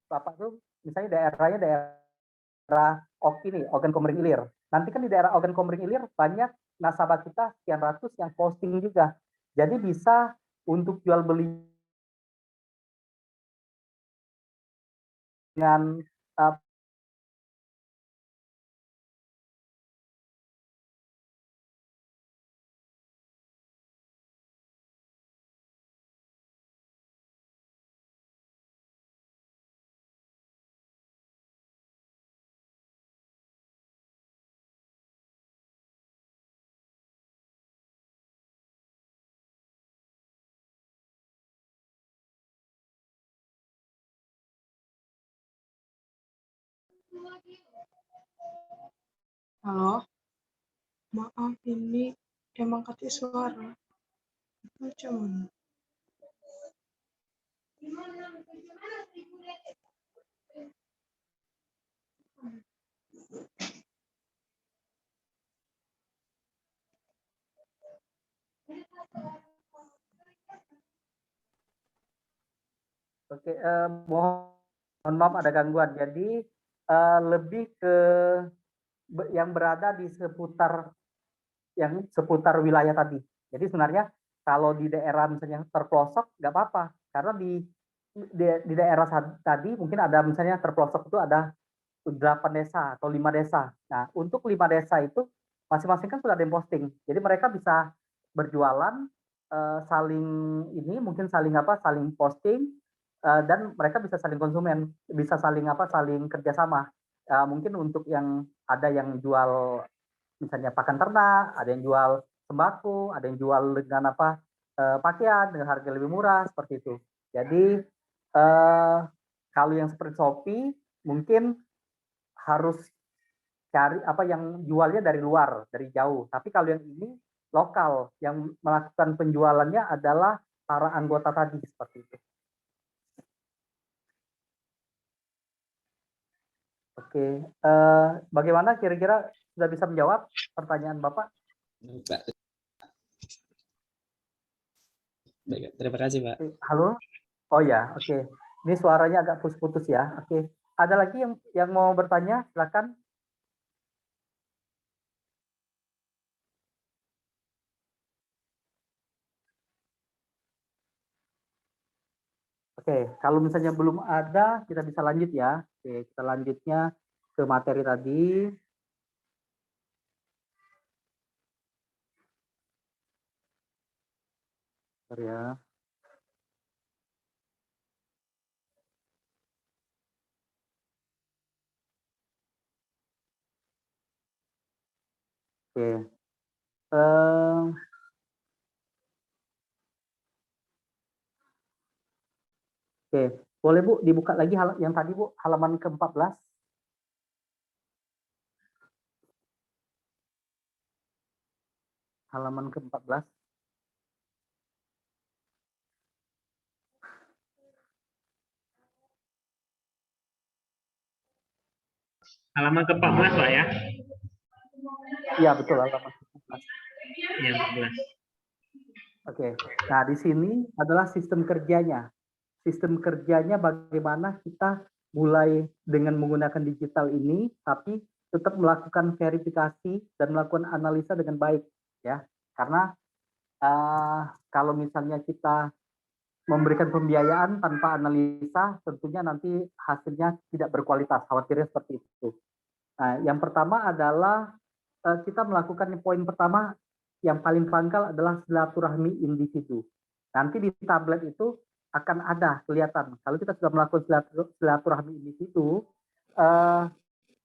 Bapak tuh misalnya daerah Oki nih, Ogan Komering Ilir. Nanti kan di daerah Ogan Komering Ilir banyak nasabah kita sekian ratus yang posting juga. Jadi bisa untuk jual beli dengan Halo, maaf ini emang mati suara. Macam mana? Oke, mohon maaf ada gangguan. Jadi lebih ke yang berada di seputar wilayah tadi. Jadi sebenarnya kalau di daerah misalnya terpelosok nggak apa-apa, karena di daerah tadi mungkin ada misalnya terpelosok itu ada 8 desa atau 5 desa. Nah, untuk 5 desa itu masing-masing kan sudah ada yang posting. Jadi mereka bisa berjualan saling saling posting dan mereka bisa saling konsumen, bisa saling kerjasama. Mungkin untuk yang ada yang jual misalnya pakan ternak, ada yang jual sembako, ada yang jual dengan pakaian dengan harga lebih murah seperti itu. Jadi kalau yang seperti Shopee mungkin harus cari yang jualnya dari luar, dari jauh. Tapi kalau yang ini lokal, yang melakukan penjualannya adalah para anggota tadi seperti itu. Oke, bagaimana kira-kira sudah bisa menjawab pertanyaan Bapak? Baik, terima kasih, Pak. Halo? Oh ya, oke. Ini suaranya agak putus-putus ya. Oke. Ada lagi yang mau bertanya? Silakan. Oke, kalau misalnya belum ada, kita bisa lanjut ya. Oke, kita lanjutnya ke materi tadi. Bentar ya. Oke. Oke, boleh Bu dibuka lagi yang tadi Bu, halaman ke-14. Halaman ke-14. Halaman ke-14 Pak ya? Iya betul, halaman ke-14. Iya, 14. Oke. Nah, di sini adalah sistem kerjanya. Sistem kerjanya bagaimana kita mulai dengan menggunakan digital ini, tapi tetap melakukan verifikasi dan melakukan analisa dengan baik, ya. Karena kalau misalnya kita memberikan pembiayaan tanpa analisa, tentunya nanti hasilnya tidak berkualitas. Khawatirnya seperti itu. Nah, yang pertama adalah kita melakukan poin pertama yang paling pangkal adalah silaturahmi individu. Nanti di tablet itu akan ada kelihatan. Kalau kita sudah melakukan silaturahmi individu,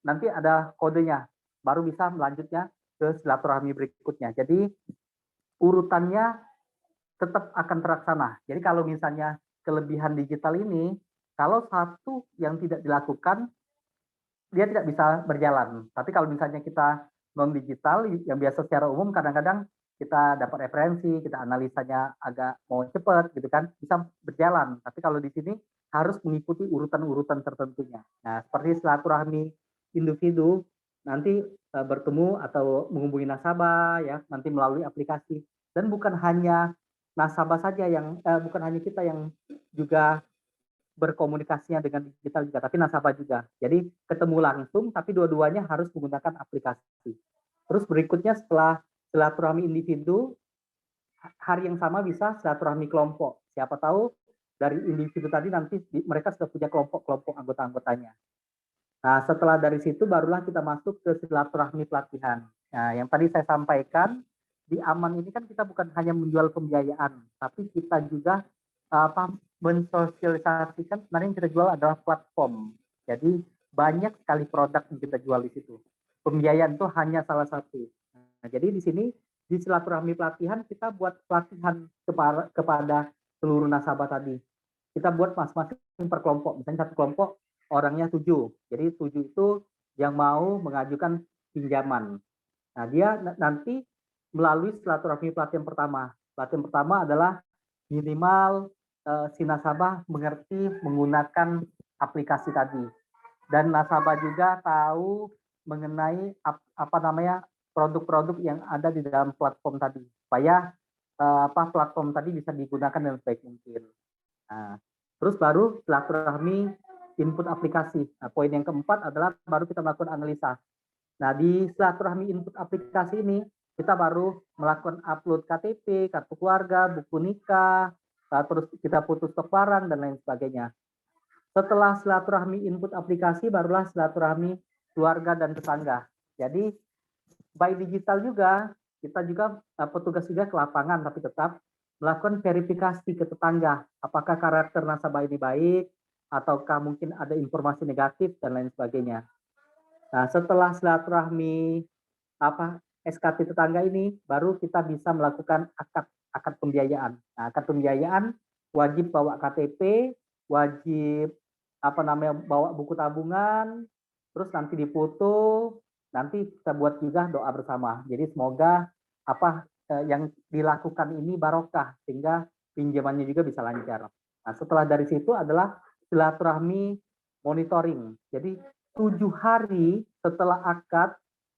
nanti ada kodenya, baru bisa melanjutnya ke silaturahmi berikutnya. Jadi urutannya tetap akan terlaksana. Jadi kalau misalnya kelebihan digital ini, kalau satu yang tidak dilakukan, dia tidak bisa berjalan. Tapi kalau misalnya kita non digital yang biasa secara umum kadang-kadang kita dapat referensi, kita analisanya agak mau cepat gitu kan, bisa berjalan. Tapi kalau di sini harus mengikuti urutan-urutan tertentunya. Nah, seperti silaturahmi individu nanti bertemu atau menghubungi nasabah ya, nanti melalui aplikasi. Dan bukan hanya nasabah saja yang bukan hanya kita yang juga berkomunikasinya dengan digital juga, tapi nasabah juga. Jadi ketemu langsung, tapi dua-duanya harus menggunakan aplikasi. Terus berikutnya setelah silaturahmi individu, hari yang sama bisa silaturahmi kelompok. Siapa tahu dari individu tadi nanti mereka sudah punya kelompok-kelompok anggota-anggotanya. Nah, setelah dari situ barulah kita masuk ke silaturahmi pelatihan. Nah, yang tadi saya sampaikan, di Aman ini kan kita bukan hanya menjual pembiayaan, tapi kita juga mensosialisasikan sebenarnya yang kita jual adalah platform. Jadi banyak sekali produk yang kita jual di situ. Pembiayaan itu hanya salah satu. Nah, jadi di sini di silaturahmi pelatihan kita buat pelatihan kepada seluruh nasabah tadi. Kita buat masing-masing per kelompok. Misalnya satu kelompok orangnya 7. Jadi 7 itu yang mau mengajukan pinjaman. Nah, dia nanti melalui silaturahmi pelatihan pertama. Pelatihan pertama adalah minimal si nasabah mengerti menggunakan aplikasi tadi. Dan nasabah juga tahu mengenai produk-produk yang ada di dalam platform tadi. Supaya platform tadi bisa digunakan dengan sebaik mungkin. Nah, terus baru silaturahmi input aplikasi. Nah, poin yang keempat adalah baru kita melakukan analisa. Nah, di silaturahmi input aplikasi ini, kita baru melakukan upload KTP, kartu keluarga, buku nikah, terus kita putus stok barang, dan lain sebagainya. Setelah silaturahmi input aplikasi, barulah silaturahmi keluarga dan tetangga. Jadi, by digital juga, kita juga petugas juga ke lapangan, tapi tetap melakukan verifikasi ke tetangga. Apakah karakter nasabah ini baik, ataukah mungkin ada informasi negatif, dan lain sebagainya. Nah, setelah silaturahmi SKT tetangga ini, baru kita bisa melakukan akad pembiayaan. Nah, akad pembiayaan wajib bawa KTP, wajib bawa buku tabungan, terus nanti difoto, nanti kita buat juga doa bersama. Jadi semoga yang dilakukan ini barokah sehingga pinjamannya juga bisa lancar. Nah, setelah dari situ adalah silaturahmi monitoring. Jadi 7 hari setelah akad,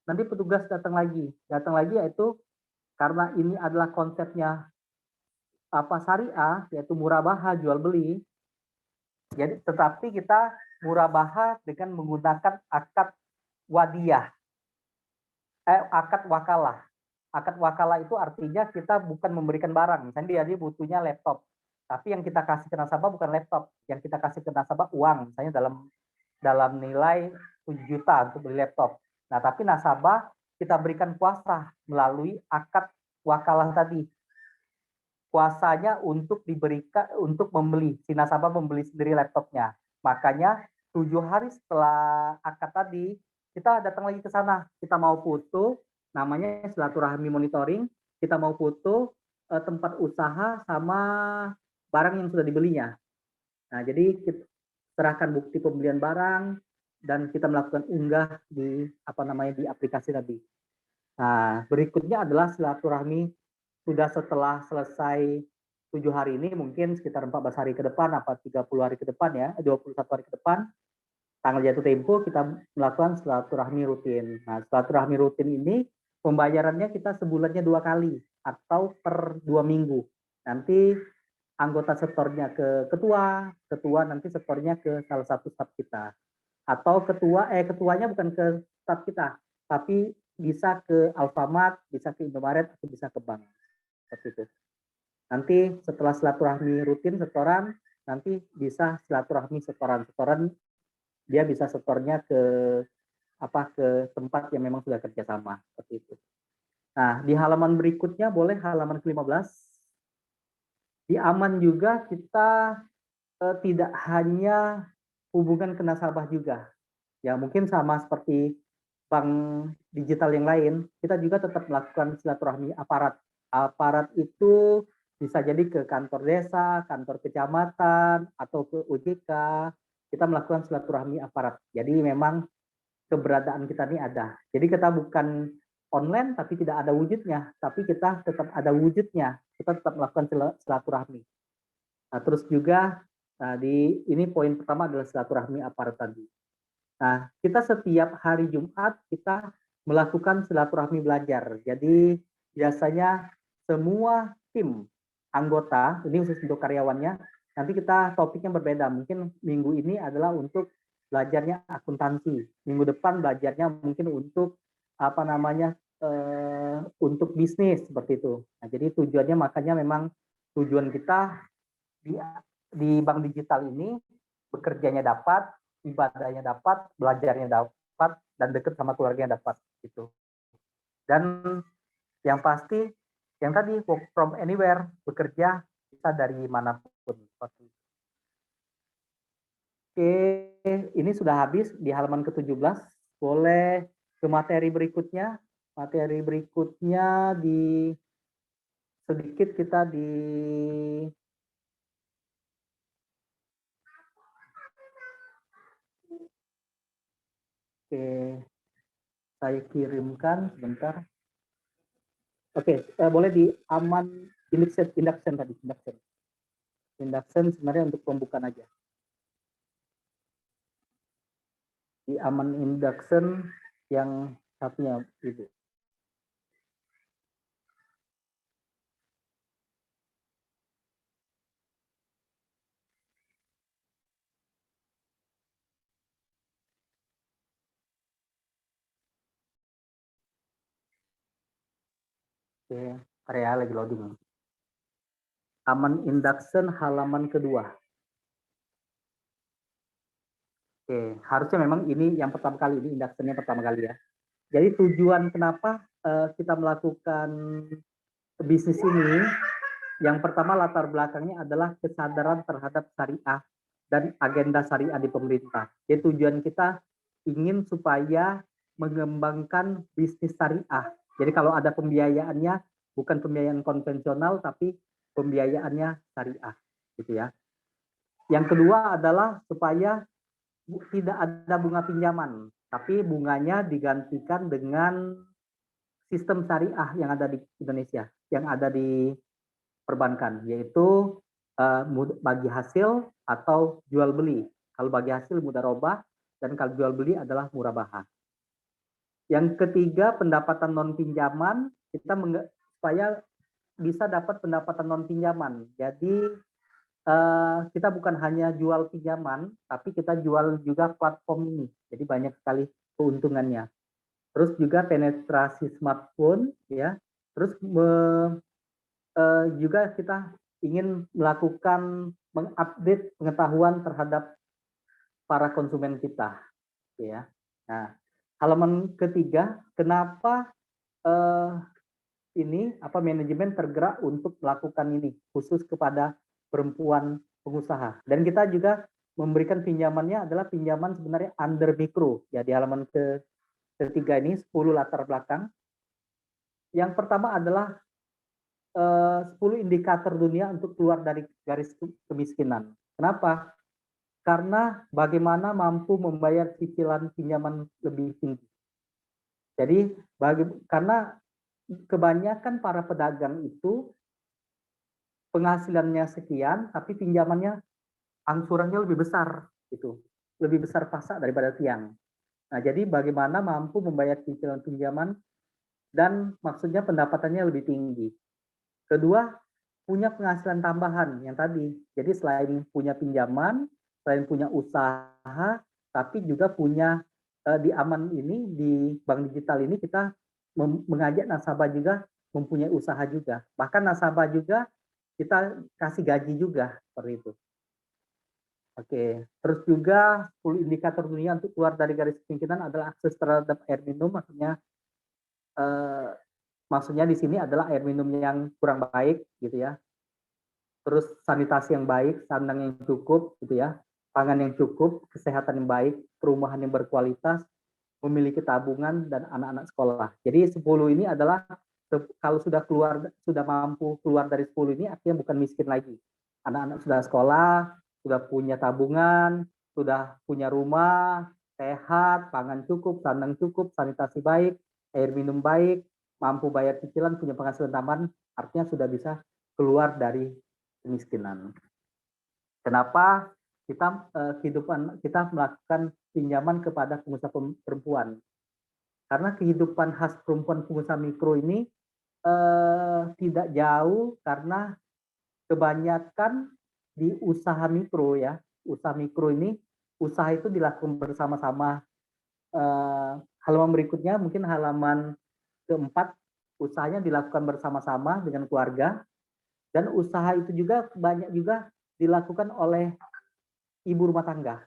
nanti petugas datang lagi yaitu karena ini adalah konsepnya syariah, yaitu murabaha jual beli. Jadi tetapi kita murabaha dengan menggunakan akad wadiyah, akad wakalah. Akad wakalah itu artinya kita bukan memberikan barang. Misalnya dia butuhnya laptop, tapi yang kita kasih ke nasabah bukan laptop, yang kita kasih ke nasabah uang, misalnya dalam nilai 7 juta untuk beli laptop. Nah, tapi nasabah kita berikan kuasa melalui akad wakalah tadi. kuasanya untuk membeli, si nasabah membeli sendiri laptopnya. Makanya 7 hari setelah akad tadi, kita datang lagi ke sana. Kita mau foto, namanya silaturahmi monitoring. Kita mau foto tempat usaha sama barang yang sudah dibelinya. Nah, jadi kita serahkan bukti pembelian barang dan kita melakukan unggah di di aplikasi tadi. Nah, berikutnya adalah silaturahmi sudah setelah selesai 7 hari ini, mungkin sekitar 14 hari ke depan, 30 hari ke depan ya, 21 hari ke depan, tanggal jatuh tempo kita melakukan silaturahmi rutin. Nah, silaturahmi rutin ini pembayarannya kita sebulannya 2 kali atau per 2 minggu. Nanti anggota setornya ke ketua nanti setornya ke salah satu staf kita. Atau ketuanya bukan ke staf kita, tapi bisa ke Alfamart, bisa ke Indomaret, atau bisa ke bank. Seperti itu. Nanti setelah silaturahmi rutin setoran, nanti bisa silaturahmi setoran dia bisa setornya ke tempat yang memang sudah kerjasama seperti itu. Nah, di halaman berikutnya boleh halaman ke-15. Di Aman juga kita tidak hanya hubungan ke nasabah juga. Ya, mungkin sama seperti bank digital yang lain, kita juga tetap melakukan silaturahmi aparat. Aparat itu bisa jadi ke kantor desa, kantor kecamatan, atau ke OJK. Kita melakukan silaturahmi aparat. Jadi memang keberadaan kita ini ada. Jadi kita bukan online tapi tidak ada wujudnya, tapi kita tetap ada wujudnya. Kita tetap melakukan silaturahmi. Nah, terus juga ini poin pertama adalah silaturahmi aparat tadi. Nah, kita setiap hari Jumat kita melakukan silaturahmi belajar. Jadi biasanya semua tim anggota, ini khusus untuk karyawannya, nanti kita topiknya berbeda. Mungkin minggu ini adalah untuk belajarnya akuntansi. Minggu depan belajarnya mungkin untuk untuk bisnis seperti itu. Nah, jadi tujuannya makanya memang tujuan kita di bank digital ini bekerjanya dapat, ibadahnya dapat, belajarnya dapat, dan dekat sama keluarganya dapat gitu. Dan yang pasti yang tadi work from anywhere, bekerja bisa dari manapun. Oke, ini sudah habis di halaman ke-17. Boleh ke materi berikutnya. Materi berikutnya sedikit kita Oke, saya kirimkan sebentar. Oke, boleh di Aman induction tadi, induction sebenarnya untuk pembukaan aja. Di Aman induction yang satunya itu. Oke, area lagi loading. Aman induction halaman kedua. Oke, harusnya memang ini yang pertama kali, ini induction-nya pertama kali ya. Jadi tujuan kenapa kita melakukan bisnis ini, yang pertama latar belakangnya adalah kesadaran terhadap syariah dan agenda syariah di pemerintah. Jadi tujuan kita ingin supaya mengembangkan bisnis syariah. Jadi kalau ada pembiayaannya bukan pembiayaan konvensional tapi pembiayaannya syariah, gitu ya. Yang kedua adalah supaya tidak ada bunga pinjaman, tapi bunganya digantikan dengan sistem syariah yang ada di Indonesia, yang ada di perbankan, yaitu bagi hasil atau jual beli. Kalau bagi hasil mudharabah, dan kalau jual beli adalah murabahah. Yang ketiga, pendapatan non pinjaman, kita supaya bisa dapat pendapatan non pinjaman. Jadi kita bukan hanya jual pinjaman, tapi kita jual juga platform ini. Jadi banyak sekali keuntungannya. Terus juga penetrasi smartphone, ya. Terus juga kita ingin melakukan mengupdate pengetahuan terhadap para konsumen kita, ya. Nah, halaman ketiga, kenapa ini manajemen tergerak untuk melakukan ini khusus kepada perempuan pengusaha. Dan kita juga memberikan pinjamannya adalah pinjaman sebenarnya under mikro ya di halaman ketiga ini 10 latar belakang. Yang pertama adalah 10 indikator dunia untuk keluar dari garis kemiskinan. Kenapa? Karena bagaimana mampu membayar cicilan pinjaman lebih tinggi. Jadi karena kebanyakan para pedagang itu penghasilannya sekian, tapi pinjamannya angsurannya lebih besar, gitu, lebih besar pasak daripada tiang. Nah, jadi bagaimana mampu membayar cicilan pinjaman dan maksudnya pendapatannya lebih tinggi. Kedua, punya penghasilan tambahan yang tadi. Jadi selain punya pinjaman, selain punya usaha, tapi juga punya di Aman ini, di bank digital ini kita mengajak nasabah juga mempunyai usaha juga. Bahkan nasabah juga kita kasih gaji juga seperti itu. Oke, terus juga 10 indikator dunia untuk keluar dari garis kemiskinan adalah akses terhadap air minum, maksudnya di sini adalah air minum yang kurang baik gitu ya. Terus sanitasi yang baik, sandang yang cukup gitu ya, pangan yang cukup, kesehatan yang baik, perumahan yang berkualitas, memiliki tabungan dan anak-anak sekolah. Jadi 10 ini adalah kalau sudah mampu keluar dari 10 ini artinya bukan miskin lagi. Anak-anak sudah sekolah, sudah punya tabungan, sudah punya rumah, sehat, pangan cukup, sandang cukup, sanitasi baik, air minum baik, mampu bayar cicilan, punya penghasilan tambahan, artinya sudah bisa keluar dari kemiskinan. Kenapa kita melakukan pinjaman kepada pengusaha perempuan? Karena kehidupan khas perempuan pengusaha mikro ini tidak jauh karena kebanyakan di usaha mikro ya. Usaha mikro ini, usaha itu dilakukan bersama-sama. Halaman berikutnya mungkin halaman keempat, usahanya dilakukan bersama-sama dengan keluarga, dan usaha itu juga banyak juga dilakukan oleh ibu rumah tangga.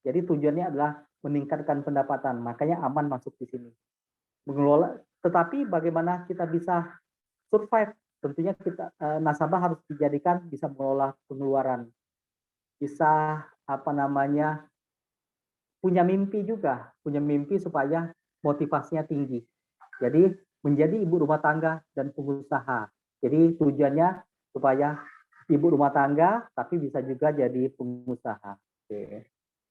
Jadi tujuannya adalah meningkatkan pendapatan, makanya Aman masuk di sini. Mengelola, tetapi bagaimana kita bisa survive? Tentunya kita nasabah harus dijadikan bisa mengelola pengeluaran, bisa punya mimpi juga, punya mimpi supaya motivasinya tinggi. Jadi menjadi ibu rumah tangga dan pengusaha. Jadi tujuannya supaya ibu rumah tangga tapi bisa juga jadi pengusaha. Oke.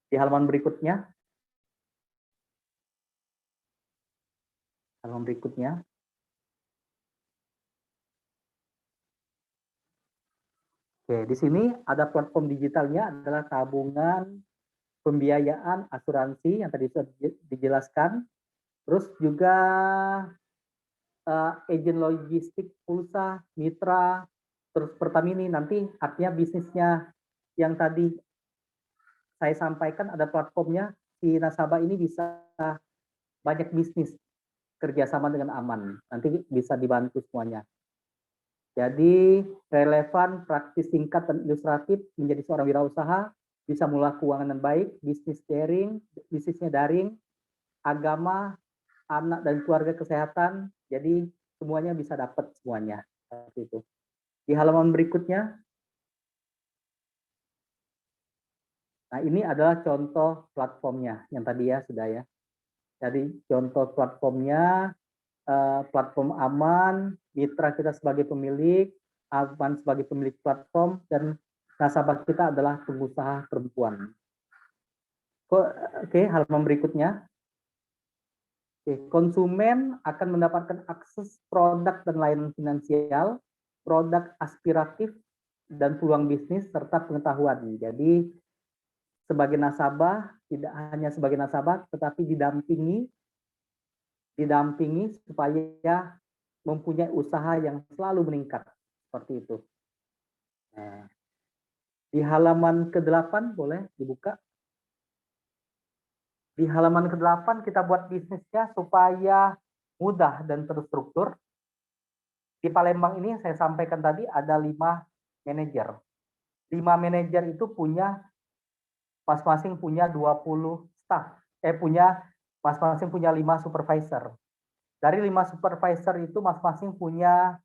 Di halaman berikutnya. Halaman berikutnya. Oke, di sini ada platform digitalnya adalah tabungan, pembiayaan, asuransi yang tadi sudah dijelaskan. Terus juga agen logistik, pulsa, mitra, terus Pertamini nanti artinya bisnisnya yang tadi saya sampaikan ada platformnya, si nasabah ini bisa banyak bisnis kerjasama dengan Aman, nanti bisa dibantu semuanya. Jadi relevan, praktis, singkat, dan ilustratif menjadi seorang wirausaha, bisa mengelola keuangan yang baik, bisnisnya daring, agama, anak dan keluarga, kesehatan, jadi semuanya bisa dapat semuanya. Seperti itu. Di halaman berikutnya, nah ini adalah contoh platformnya yang tadi ya sudah ya. Jadi contoh platformnya, platform Aman, mitra kita sebagai pemilik, Aman sebagai pemilik platform, dan nasabah kita adalah pengusaha perempuan. Oke, halaman berikutnya. Konsumen akan mendapatkan akses produk dan layanan finansial, produk aspiratif, dan peluang bisnis, serta pengetahuan. Jadi, sebagai nasabah, tidak hanya sebagai nasabah, tetapi didampingi supaya mempunyai usaha yang selalu meningkat. Seperti itu. Nah, di halaman ke-8, boleh dibuka. Di halaman ke-8 kita buat bisnisnya supaya mudah dan terstruktur. Di Palembang ini saya sampaikan tadi ada 5 manajer. 5 manajer itu masing-masing punya 20 staff. Masing-masing punya 5 supervisor. Dari 5 supervisor itu masing-masing punya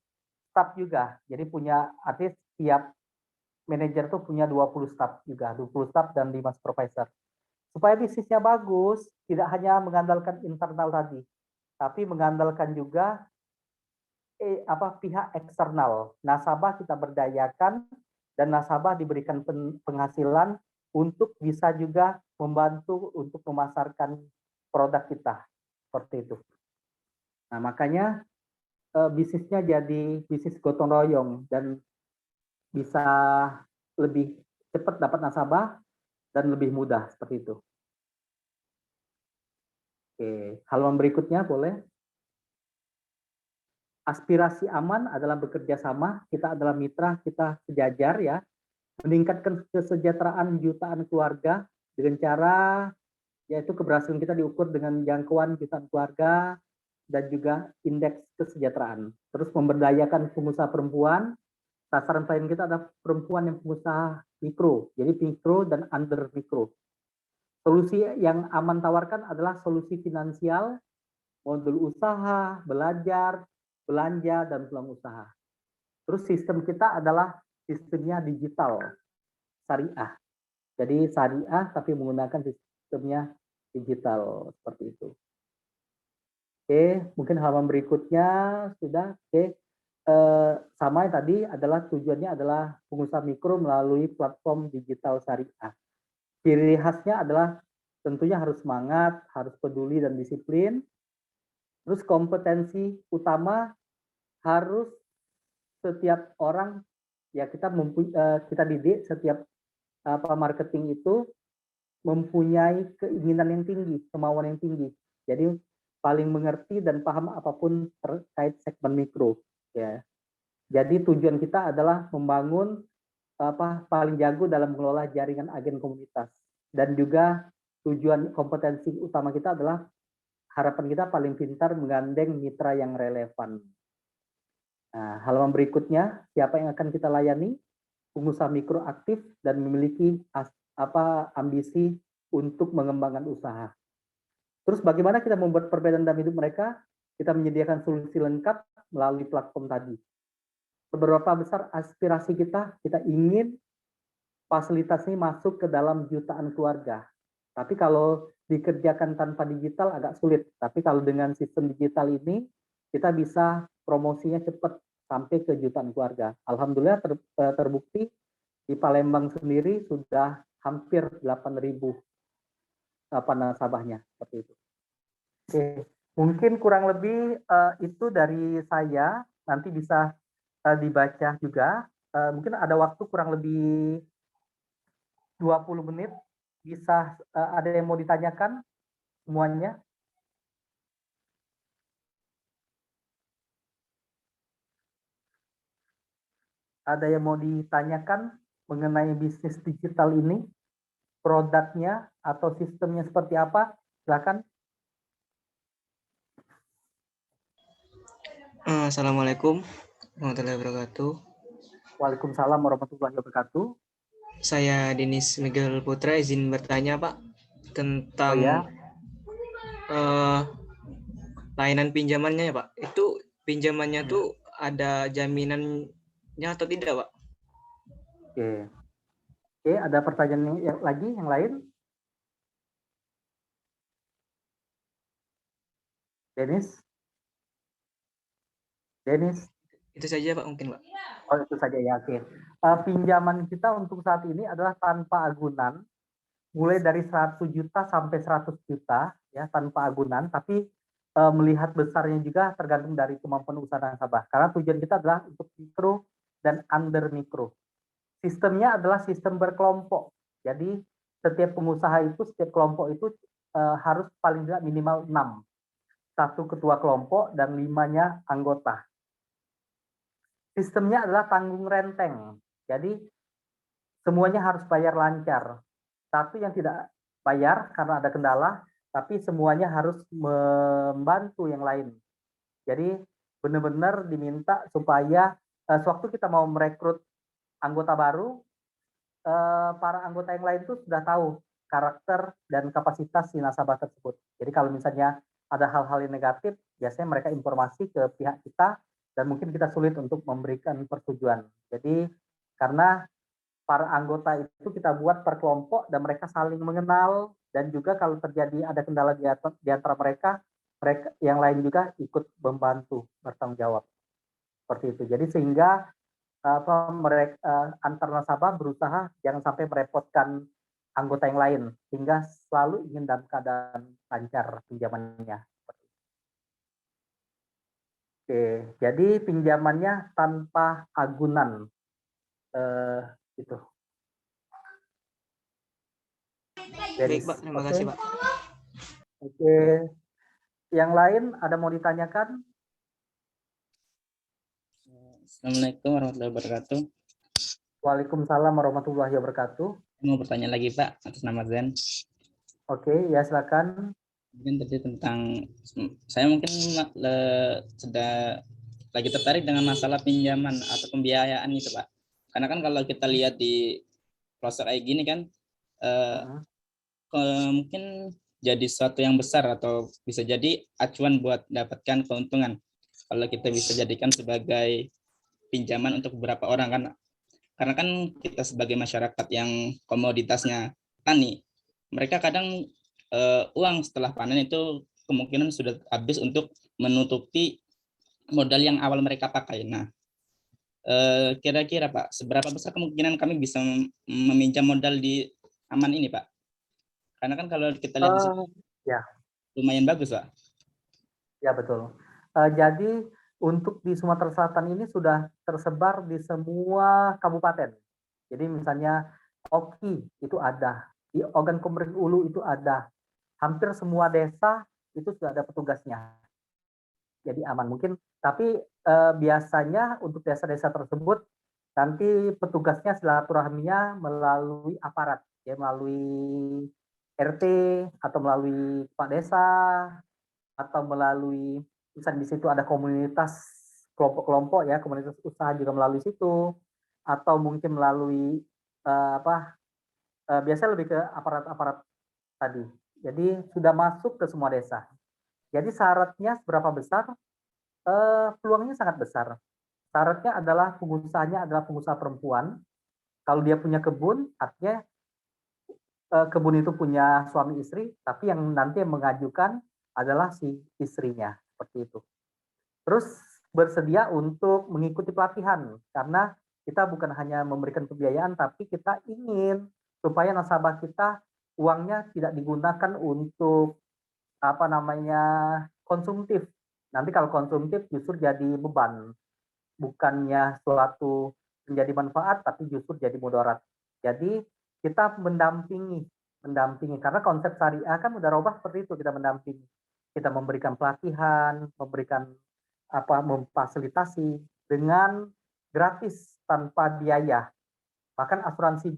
staff juga. Jadi punya artis tiap manajer tuh punya 20 staff juga, 20 staff dan 5 supervisor. Supaya bisnisnya bagus, tidak hanya mengandalkan internal tadi, tapi mengandalkan juga pihak eksternal. Nasabah kita berdayakan dan nasabah diberikan penghasilan untuk bisa juga membantu untuk memasarkan produk kita. Seperti itu. Nah, makanya bisnisnya jadi bisnis gotong royong dan bisa lebih cepat dapat nasabah dan lebih mudah seperti itu. Oke, halaman berikutnya boleh. Aspirasi aman adalah bekerja sama, kita adalah mitra, kita sejajar ya. Meningkatkan kesejahteraan jutaan keluarga dengan cara yaitu keberhasilan kita diukur dengan jangkauan jutaan keluarga dan juga indeks kesejahteraan. Terus memberdayakan pengusaha perempuan, sasaran klien kita adalah perempuan yang pengusaha mikro, jadi mikro dan under mikro. Solusi yang aman tawarkan adalah solusi finansial, modul usaha, belajar, belanja, dan peluang usaha. Terus sistem kita adalah sistemnya digital, syariah. Jadi syariah tapi menggunakan sistemnya digital, seperti itu. Oke, mungkin halaman berikutnya sudah. Oke, sama yang tadi adalah tujuannya adalah pengusaha mikro melalui platform digital syariah. Ciri khasnya adalah tentunya harus semangat, harus peduli dan disiplin. Terus kompetensi utama harus setiap orang ya kita didik setiap marketing itu mempunyai keinginan yang tinggi, kemauan yang tinggi. Jadi paling mengerti dan paham apapun terkait segmen mikro ya. Jadi tujuan kita adalah membangun paling jago dalam mengelola jaringan agen komunitas, dan juga tujuan kompetensi utama kita adalah harapan kita paling pintar menggandeng mitra yang relevan. Nah, halaman berikutnya, siapa yang akan kita layani? Pengusaha mikro aktif dan memiliki ambisi untuk mengembangkan usaha. Terus bagaimana kita membuat perbedaan dalam hidup mereka? Kita menyediakan solusi lengkap melalui platform tadi. Seberapa besar aspirasi kita ingin fasilitas ini masuk ke dalam jutaan keluarga. Tapi kalau dikerjakan tanpa digital agak sulit. Tapi kalau dengan sistem digital ini, kita bisa promosinya cepat sampai ke jutaan keluarga. Alhamdulillah terbukti di Palembang sendiri sudah hampir 8.000 nasabahnya. Seperti itu. Oke, mungkin kurang lebih itu dari saya. Nanti bisa dibaca juga. Mungkin ada waktu kurang lebih 20 menit. Bisa ada yang mau ditanyakan semuanya? Ada yang mau ditanyakan mengenai bisnis digital ini? Produknya atau sistemnya seperti apa? Silakan. Assalamualaikum warahmatullahi wabarakatuh. Waalaikumsalam warahmatullahi wabarakatuh. Saya Denis Miguel Putra, izin bertanya Pak tentang layanan pinjamannya ya Pak. Itu pinjamannya tuh ada jaminannya atau tidak Pak? Oke, ada pertanyaan yang lain? Denis? Itu saja Pak mungkin Pak. Oh, itu saja ya, oke. Pinjaman kita untuk saat ini adalah tanpa agunan, mulai dari 100 juta sampai 100 juta ya, tanpa agunan, tapi melihat besarnya juga tergantung dari kemampuan usaha nasabah. Karena tujuan kita adalah untuk mikro dan under mikro. Sistemnya adalah sistem berkelompok. Jadi setiap pengusaha itu, setiap kelompok itu harus paling tidak minimal 6. 1 ketua kelompok dan 5-nya anggota. Sistemnya adalah tanggung renteng. Jadi semuanya harus bayar lancar. Satu yang tidak bayar karena ada kendala, tapi semuanya harus membantu yang lain. Jadi benar-benar diminta supaya sewaktu kita mau merekrut anggota baru, para anggota yang lain itu sudah tahu karakter dan kapasitas si nasabah tersebut. Jadi kalau misalnya ada hal-hal yang negatif, biasanya mereka informasi ke pihak kita dan mungkin kita sulit untuk memberikan persetujuan. Jadi karena para anggota itu kita buat per kelompok dan mereka saling mengenal, dan juga kalau terjadi ada kendala di antara mereka yang lain juga ikut membantu bertanggung jawab. Seperti itu. Jadi sehingga mereka antar nasabah berusaha jangan sampai merepotkan anggota yang lain, sehingga selalu ingin dalam keadaan lancar pinjamannya. Oke, jadi pinjamannya tanpa agunan. Itu. Baik, Pak. Terima kasih, Pak. Oke. Yang lain ada mau ditanyakan? Assalamualaikum warahmatullahi wabarakatuh. Waalaikumsalam warahmatullahi wabarakatuh. Saya mau bertanya lagi Pak atas nama Zen. Oke, ya silakan. Mungkin tadi tentang saya mungkin sudah lagi tertarik dengan masalah pinjaman atau pembiayaan itu Pak. Karena kan kalau kita lihat di browser kayak gini kan mungkin jadi sesuatu yang besar atau bisa jadi acuan buat dapatkan keuntungan kalau kita bisa jadikan sebagai pinjaman untuk beberapa orang kan. Karena kan kita sebagai masyarakat yang komoditasnya tani, mereka kadang uang setelah panen itu kemungkinan sudah habis untuk menutupi modal yang awal mereka pakai. Nah, kira-kira Pak, seberapa besar kemungkinan kami bisa meminjam modal di aman ini Pak? Karena kan kalau kita lihat di sini, ya. Lumayan bagus Pak. Ya betul. Jadi untuk di Sumatera Selatan ini sudah tersebar di semua kabupaten. Jadi misalnya Oki itu ada, di Ogan Komering Ulu itu ada, hampir semua desa itu sudah ada petugasnya. Jadi aman mungkin, tapi biasanya untuk desa-desa tersebut nanti petugasnya silaturahminya melalui aparat, ya melalui RT atau melalui Pak Desa atau melalui misalnya di situ ada komunitas kelompok-kelompok ya, komunitas usaha juga melalui situ, atau mungkin melalui biasanya lebih ke aparat-aparat tadi. Jadi sudah masuk ke semua desa. Jadi syaratnya seberapa besar? Peluangnya sangat besar. Syaratnya adalah pengusahanya adalah pengusaha perempuan. Kalau dia punya kebun, artinya kebun itu punya suami istri, tapi yang nanti yang mengajukan adalah si istrinya, seperti itu. Terus bersedia untuk mengikuti pelatihan, karena kita bukan hanya memberikan pembiayaan, tapi kita ingin supaya nasabah kita uangnya tidak digunakan untuk konsumtif. Nanti kalau konsumtif justru jadi beban, bukannya suatu menjadi manfaat, tapi justru jadi mudarat. Jadi kita mendampingi karena konsep syariah kan udah robah seperti itu, kita mendampingi, kita memberikan pelatihan, memberikan memfasilitasi dengan gratis tanpa biaya, bahkan asuransi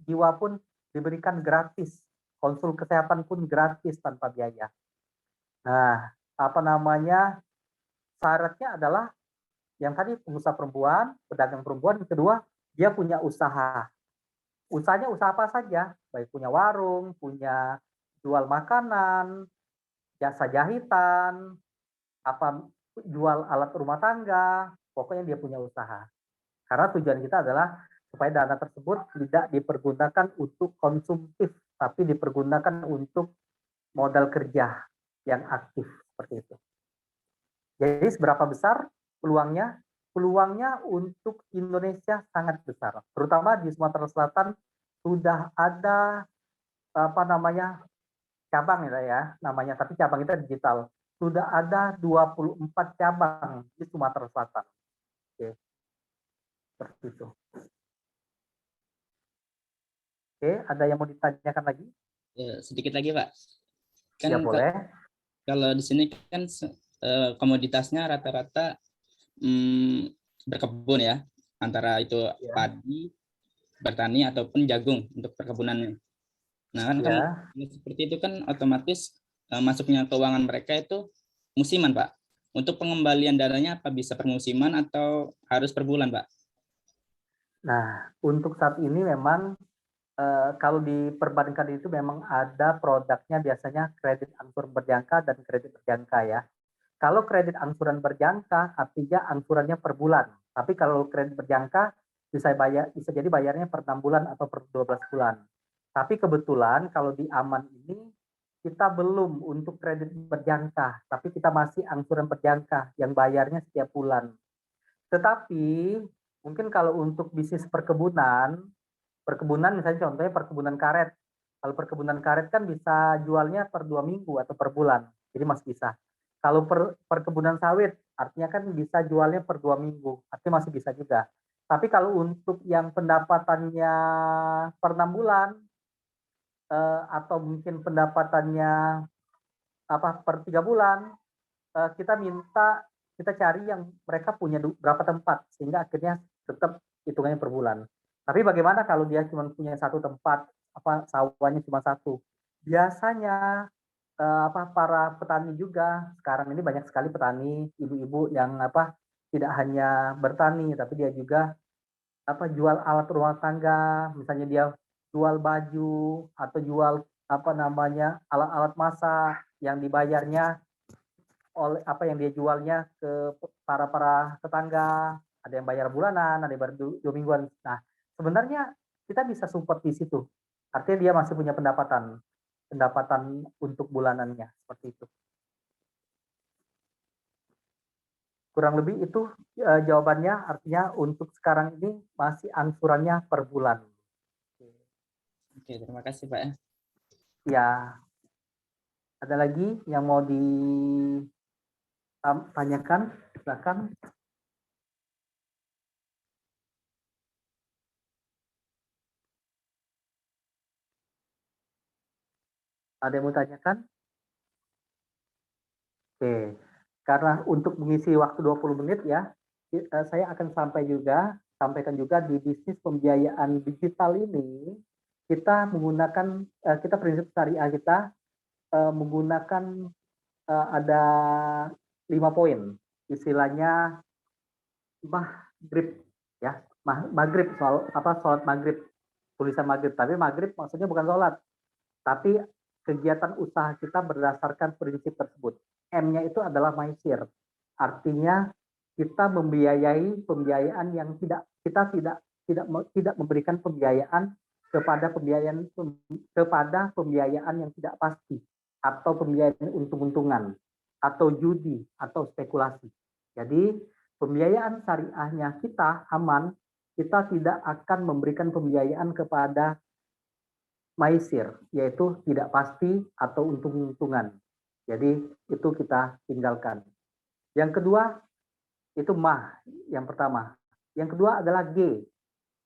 jiwa pun diberikan gratis, konsul kesehatan pun gratis tanpa biaya. Nah, syaratnya adalah yang tadi pengusaha perempuan, pedagang perempuan, yang kedua dia punya usaha. Usahanya usaha apa saja, baik punya warung, punya jual makanan, jasa jahitan, jual alat rumah tangga, pokoknya dia punya usaha. Karena tujuan kita adalah supaya dana tersebut tidak dipergunakan untuk konsumtif, tapi dipergunakan untuk modal kerja yang aktif, seperti itu. Jadi seberapa besar peluangnya? Peluangnya untuk Indonesia sangat besar, terutama di Sumatera Selatan sudah ada cabang ya namanya, tapi cabang itu digital. Sudah ada 24 cabang di Sumatera Selatan. Oke. Seperti itu. Oke, ada yang mau ditanyakan lagi? Ya, sedikit lagi Pak. Kan ya boleh. Kalau di sini kan komoditasnya rata-rata berkebun ya, antara itu padi, bertani ataupun jagung untuk perkebunannya. Nah kan kalau seperti itu kan otomatis masuknya keuangan mereka itu musiman Pak. Untuk pengembalian dananya apa bisa per musiman atau harus per bulan Pak? Nah untuk saat ini memang kalau diperbandingkan itu memang ada produknya biasanya kredit angsuran berjangka dan kredit berjangka ya. Kalau kredit angsuran berjangka artinya angsurannya per bulan. Tapi kalau kredit berjangka bisa jadi bayarnya per 6 bulan atau per 12 bulan. Tapi kebetulan kalau di Aman ini kita belum untuk kredit berjangka, tapi kita masih angsuran berjangka yang bayarnya setiap bulan. Tetapi mungkin kalau untuk bisnis perkebunan misalnya contohnya perkebunan karet. Kalau perkebunan karet kan bisa jualnya per 2 minggu atau per bulan, jadi masih bisa. Kalau perkebunan sawit, artinya kan bisa jualnya per 2 minggu, artinya masih bisa juga. Tapi kalau untuk yang pendapatannya per 6 bulan, atau mungkin pendapatannya per 3 bulan, kita cari yang mereka punya berapa tempat, sehingga akhirnya tetap hitungannya per bulan. Tapi bagaimana kalau dia cuma punya satu tempat, sawahnya cuma satu? Biasanya para petani juga sekarang ini banyak sekali petani ibu-ibu yang tidak hanya bertani tapi dia juga jual alat rumah tangga, misalnya dia jual baju atau jual alat-alat masak yang dibayarnya oleh yang dia jualnya ke para tetangga, ada yang bayar bulanan, ada yang bayar 2 mingguan. Nah, sebenarnya kita bisa support di situ. Artinya dia masih punya pendapatan untuk bulanannya, seperti itu. Kurang lebih itu jawabannya, artinya untuk sekarang ini masih angsurannya per bulan. Oke, terima kasih Pak. Ya, ada lagi yang mau ditanyakan? Silakan. Ada yang mau tanyakan? Oke, karena untuk mengisi waktu 20 menit ya, saya akan sampaikan juga di bisnis pembiayaan digital ini, kita menggunakan, prinsip syariah kita menggunakan ada 5 poin, istilahnya maghrib ya, maghrib sholat maghrib, tulisan maghrib, tapi maghrib maksudnya bukan sholat, tapi kegiatan usaha kita berdasarkan prinsip tersebut. M-nya itu adalah maisir, artinya kita membiayai pembiayaan yang tidak memberikan pembiayaan kepada pembiayaan yang tidak pasti, atau pembiayaan untung-untungan, atau judi, atau spekulasi. Jadi pembiayaan syariahnya kita aman, kita tidak akan memberikan pembiayaan kepada maisir, yaitu tidak pasti atau untung-untungan. Jadi itu kita tinggalkan. Yang kedua itu mah, yang pertama. Yang kedua adalah G,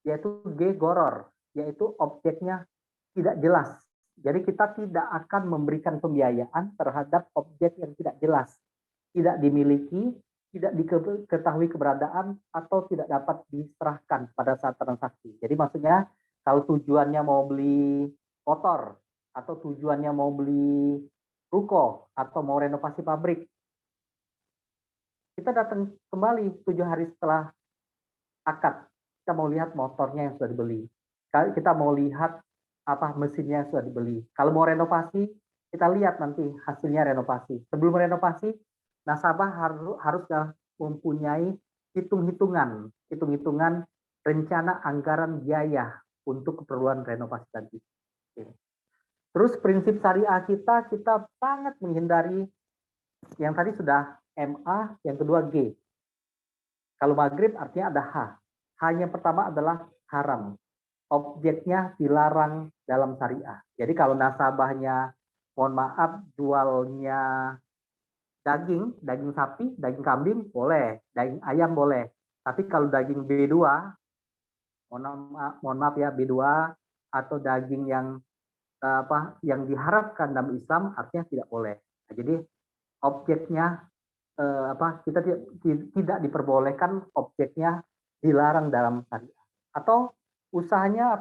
yaitu G goror, yaitu objeknya tidak jelas. Jadi kita tidak akan memberikan pembiayaan terhadap objek yang tidak jelas, tidak dimiliki, tidak diketahui keberadaan, atau tidak dapat diserahkan pada saat transaksi. Jadi maksudnya kalau tujuannya mau beli motor, atau tujuannya mau beli ruko, atau mau renovasi pabrik, kita datang kembali 7 hari setelah akad, kita mau lihat motornya yang sudah dibeli, kita mau lihat mesinnya yang sudah dibeli. Kalau mau renovasi, kita lihat nanti hasilnya renovasi. Sebelum renovasi, nasabah harus mempunyai hitung-hitungan rencana anggaran biaya untuk keperluan renovasi tadi. Terus prinsip syariah kita sangat menghindari yang tadi sudah MA, yang kedua G. Kalau maghrib artinya ada H. H yang pertama adalah haram. Objeknya dilarang dalam syariah. Jadi kalau nasabahnya, mohon maaf, jualnya daging sapi, daging kambing boleh, daging ayam boleh. Tapi kalau daging B2, mohon maaf ya, B2 atau daging yang diharapkan dalam Islam artinya tidak boleh. Nah, jadi objeknya kita tidak diperbolehkan, objeknya dilarang dalam syariah. Atau usahanya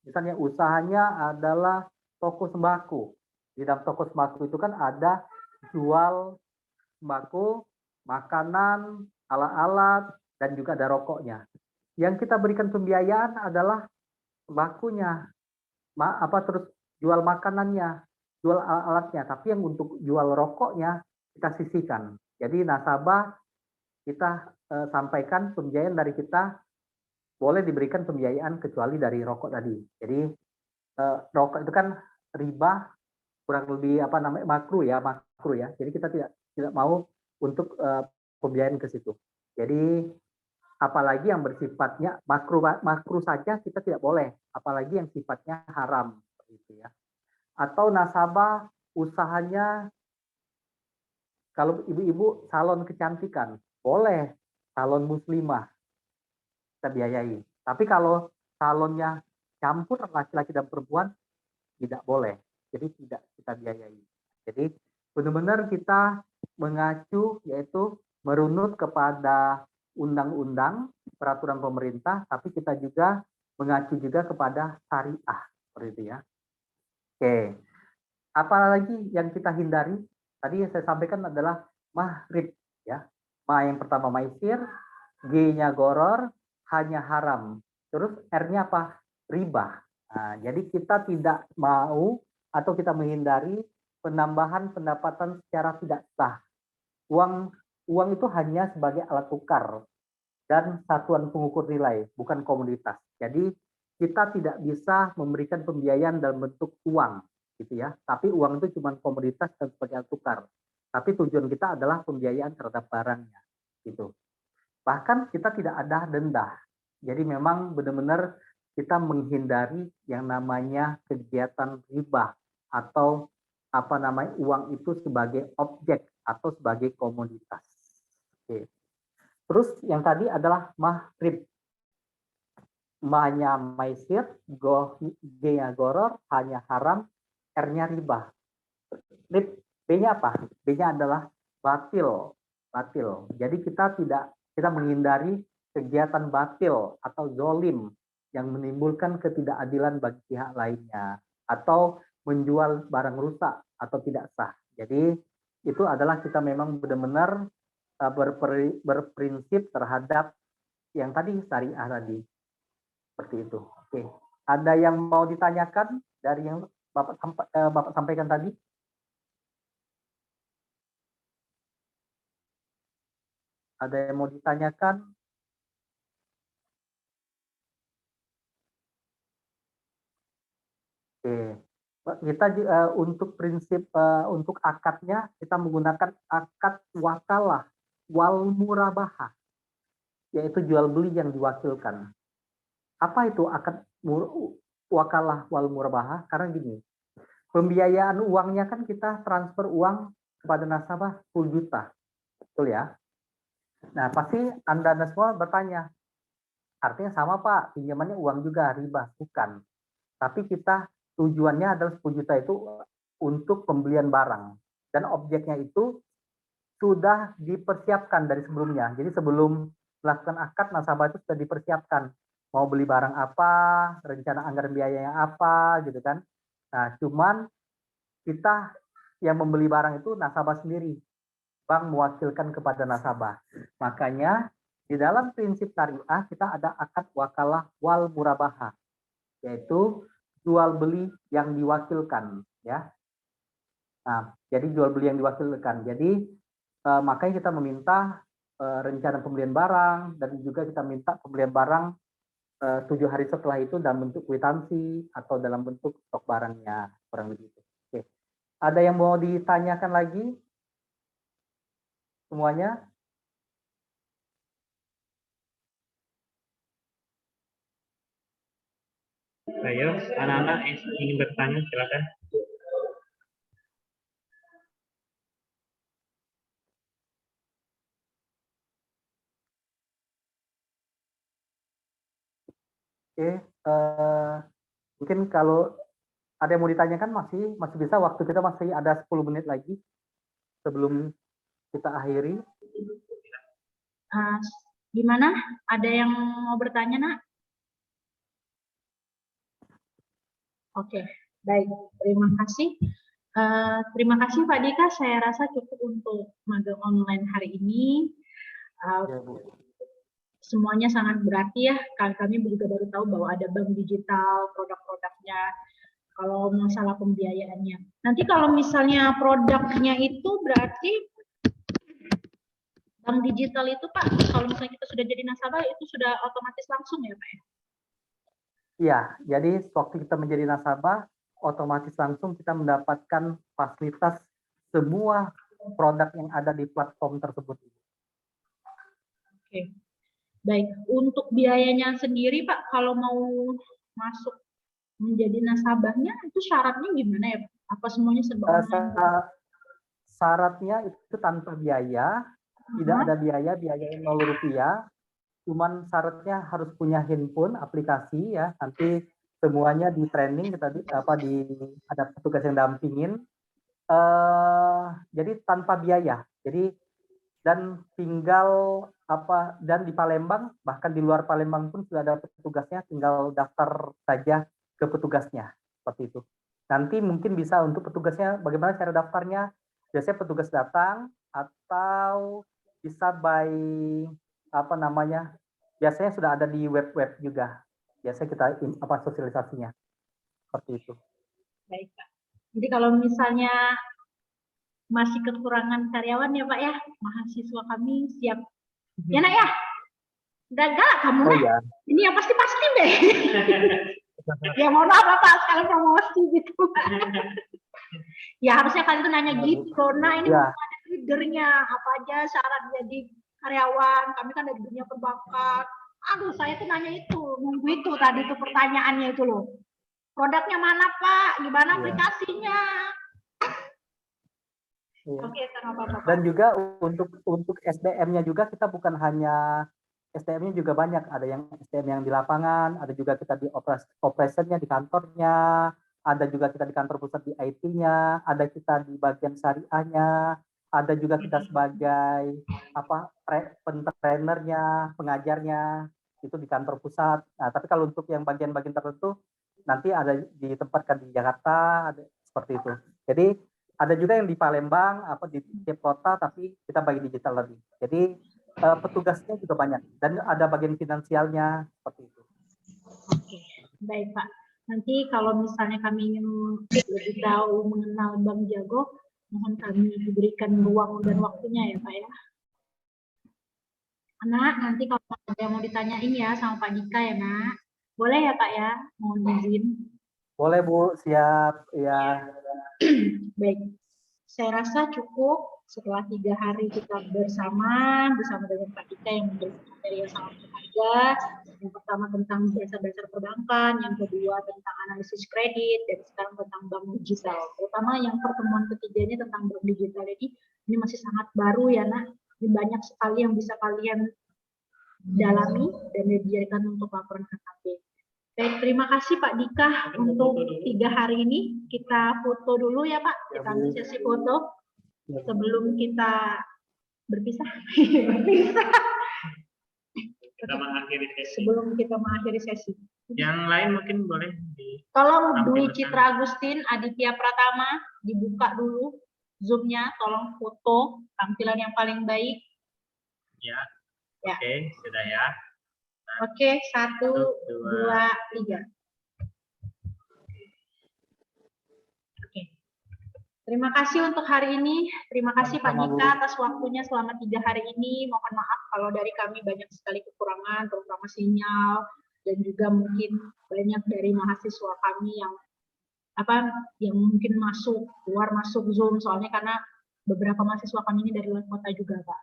misalnya usahanya adalah toko sembako. Di dalam toko sembako itu kan ada jual sembako, makanan, alat-alat, dan juga ada rokoknya. Yang kita berikan pembiayaan adalah sembakonya, terus jual makanannya, jual alat-alatnya, tapi yang untuk jual rokoknya kita sisihkan. Jadi nasabah kita sampaikan pembiayaan dari kita boleh diberikan pembiayaan kecuali dari rokok tadi. Jadi rokok itu kan riba kurang lebih apa namanya makruh ya. Jadi kita tidak mau untuk pembiayaan ke situ. Jadi apalagi yang bersifatnya makruh saja kita tidak boleh, apalagi yang sifatnya haram seperti itu ya. Atau nasabah usahanya kalau ibu-ibu salon kecantikan, boleh salon muslimah kita biayai. Tapi kalau salonnya campur laki-laki dan perempuan tidak boleh. Jadi tidak kita biayai. Jadi benar-benar kita mengacu yaitu merunut kepada undang-undang peraturan pemerintah, tapi kita juga mengacu juga kepada syariah seperti itu ya. Oke. Apalagi yang kita hindari? Tadi yang saya sampaikan adalah mahrib ya. Ma yang pertama maisir, G-nya goror, H-nya haram. Terus R-nya apa? Riba. Nah, jadi kita tidak mau atau kita menghindari penambahan pendapatan secara tidak sah. Uang itu hanya sebagai alat tukar dan satuan pengukur nilai, bukan komoditas. Jadi kita tidak bisa memberikan pembiayaan dalam bentuk uang, gitu ya. Tapi uang itu cuma komoditas dan sebagai alat tukar. Tapi tujuan kita adalah pembiayaan terhadap barangnya, gitu. Bahkan kita tidak ada denda. Jadi memang benar-benar kita menghindari yang namanya kegiatan riba atau apa namanya uang itu sebagai objek atau sebagai komoditas. Oke. Terus yang tadi adalah mahrib. Ma-nya maisir, G-nya goror, H-nya haram, R-nya riba. B-nya apa? B-nya adalah batil. Jadi kita menghindari kegiatan batil atau zolim yang menimbulkan ketidakadilan bagi pihak lainnya atau menjual barang rusak atau tidak sah. Jadi itu adalah kita memang benar-benar berprinsip terhadap yang tadi syariah tadi. Seperti itu. Oke. Ada yang mau ditanyakan dari yang Bapak sampaikan tadi? Ada yang mau ditanyakan? Oke. Kita untuk prinsip untuk akadnya kita menggunakan akad wakalah wal murabahah, yaitu jual beli yang diwakilkan. Apa itu akad wakalah wal murabahah? Karena gini, pembiayaan uangnya kan kita transfer uang kepada nasabah 10 juta, betul ya? Nah pasti anda semua bertanya, artinya sama Pak, pinjamannya uang juga riba? Bukan, tapi kita tujuannya adalah 10 juta itu untuk pembelian barang dan objeknya itu sudah dipersiapkan dari sebelumnya. Jadi sebelum melakukan akad nasabah itu sudah dipersiapkan mau beli barang apa, rencana anggaran biayanya apa gitu kan. Nah, cuman kita yang membeli barang itu nasabah sendiri. Bank mewakilkan kepada nasabah. Makanya di dalam prinsip syariah kita ada akad wakalah wal murabahah, yaitu jual beli yang diwakilkan ya. Nah, jadi jual beli yang diwakilkan. Jadi makanya kita meminta rencana pembelian barang dan juga kita minta pembelian barang 7 hari setelah itu dalam bentuk kwitansi atau dalam bentuk stok barangnya, kurang lebih itu. Oke. Ada yang mau ditanyakan lagi? Semuanya? Ayo, anak-anak yang ingin bertanya silakan. Oke, mungkin kalau ada yang mau ditanyakan masih bisa, waktu kita masih ada 10 menit lagi sebelum kita akhiri. Gimana? Ada yang mau bertanya, Nak? Oke, baik. Terima kasih. Terima kasih Pak Dika. Saya rasa cukup untuk magang online hari ini. Ya, Bu. Semuanya sangat berarti ya. Kami juga baru tahu bahwa ada bank digital, produk-produknya, kalau masalah pembiayaannya. Nanti kalau misalnya produknya itu berarti bank digital itu Pak, kalau misalnya kita sudah jadi nasabah itu sudah otomatis langsung ya Pak ya? Iya, jadi waktu kita menjadi nasabah, otomatis langsung kita mendapatkan fasilitas semua produk yang ada di platform tersebut. Oke, baik. Untuk biayanya sendiri Pak, kalau mau masuk menjadi nasabahnya itu syaratnya gimana ya Pak? Apa semuanya serba online? Syaratnya itu tanpa biaya, tidak ada biaya Rp0. Cuman syaratnya harus punya handphone, aplikasi ya. Nanti semuanya di training kita ada petugas yang dampingin. Jadi tanpa biaya. Jadi dan tinggal dan di Palembang, bahkan di luar Palembang pun sudah ada petugasnya, tinggal daftar saja ke petugasnya seperti itu. Nanti mungkin bisa untuk petugasnya bagaimana cara daftarnya, biasanya petugas datang atau bisa by biasanya sudah ada di web juga, biasanya kita sosialisasinya seperti itu. Baik Pak. Jadi kalau misalnya masih kekurangan karyawan ya Pak ya, mahasiswa kami siap. Ya nak ya, udah galak kamu nak. Ya. Ini yang pasti deh. Ya mohon maaf Pak, sekalian promosi gitu. Ya harusnya kalian tuh nanya gitu. Nah ini ada leadernya, apa aja syarat jadi karyawan. Kami kan dari dunia perbankan. Aduh saya tuh nanya itu, nunggu itu tadi tuh pertanyaannya itu loh. Produknya mana Pak? Gimana aplikasinya? Oke, Bapak. Dan juga untuk SDM-nya juga kita bukan hanya SDM-nya juga banyak, ada yang SDM yang di lapangan, ada juga kita di operasinya di kantornya, ada juga kita di kantor pusat di IT-nya, ada kita di bagian syariahnya, ada juga kita sebagai trainernya, pengajarnya itu di kantor pusat. Nah, tapi kalau untuk yang bagian-bagian tertentu nanti ada ditempatkan di Jakarta, ada seperti itu. Jadi ada juga yang di Palembang, di tiap kota, tapi kita bagi digital lebih. Jadi petugasnya juga banyak dan ada bagian finansialnya seperti itu. Oke, baik Pak. Nanti kalau misalnya kami ingin lebih tahu mengenal Bank Jago, mohon kami diberikan ruang dan waktunya ya Pak ya. Anak, nanti kalau ada yang mau ditanyain ya sama Pak Dika ya Nak. Boleh ya Pak ya, mohon izin. Boleh Bu, siap ya. Baik, saya rasa cukup setelah 3 hari kita bersama dengan Pak Dika yang memberikan materi yang sangat berharga. Yang pertama tentang dasar-dasar perbankan, yang kedua tentang analisis kredit, dan sekarang tentang bank digital. Terutama yang pertemuan ketiganya tentang bank digital ini masih sangat baru ya Nak. Ini banyak sekali yang bisa kalian dalami dan dijadikan untuk laporan KKP. Baik, terima kasih Pak Dika untuk 3 hari ini. Kita foto dulu ya Pak, kita ambil sesi foto sebelum kita berpisah. Kita mengakhiri sesi. Sebelum kita mengakhiri sesi. Yang lain mungkin boleh Tolong Dwi Citra Agustin, Aditya Pratama, dibuka dulu Zoom-nya, tolong foto tampilan yang paling baik. Ya. Ya. Oke, sudah ya. Oke, 1, 2, 3. Oke. Terima kasih untuk hari ini. Terima kasih Pak Dika atas waktunya selama 3 hari ini. Mohon maaf kalau dari kami banyak sekali kekurangan, terutama sinyal, dan juga mungkin banyak dari mahasiswa kami yang mungkin keluar masuk Zoom, soalnya karena beberapa mahasiswa kami ini dari luar kota juga Pak.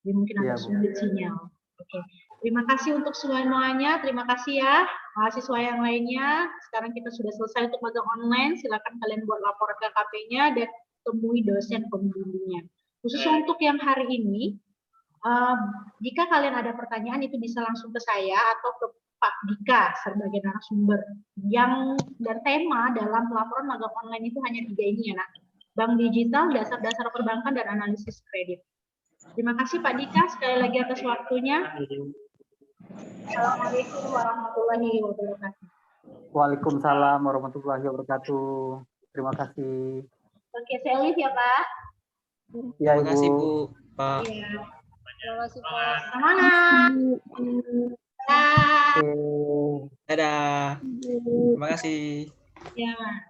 Jadi mungkin ada sulit sinyal. Oke. Terima kasih untuk semuanya. Terima kasih ya mahasiswa yang lainnya. Sekarang kita sudah selesai untuk magang online. Silakan kalian buat laporan KKP-nya dan temui dosen pembimbingnya. Khusus untuk yang hari ini, jika kalian ada pertanyaan itu bisa langsung ke saya atau ke Pak Dika sebagai narasumber. Dan tema dalam laporan magang online itu hanya 3 ini ya Nak. Bank digital, dasar-dasar perbankan, dan analisis kredit. Terima kasih Pak Dika sekali lagi atas waktunya. Assalamualaikum warahmatullahi wabarakatuh. Waalaikumsalam warahmatullahi wabarakatuh. Terima kasih. Oke, saya live ya Pak. Ya, Terima kasih Bu. Pak. Iya. Terima kasih Pak. Semangat. Oke. Dadah. Terima kasih. Ya.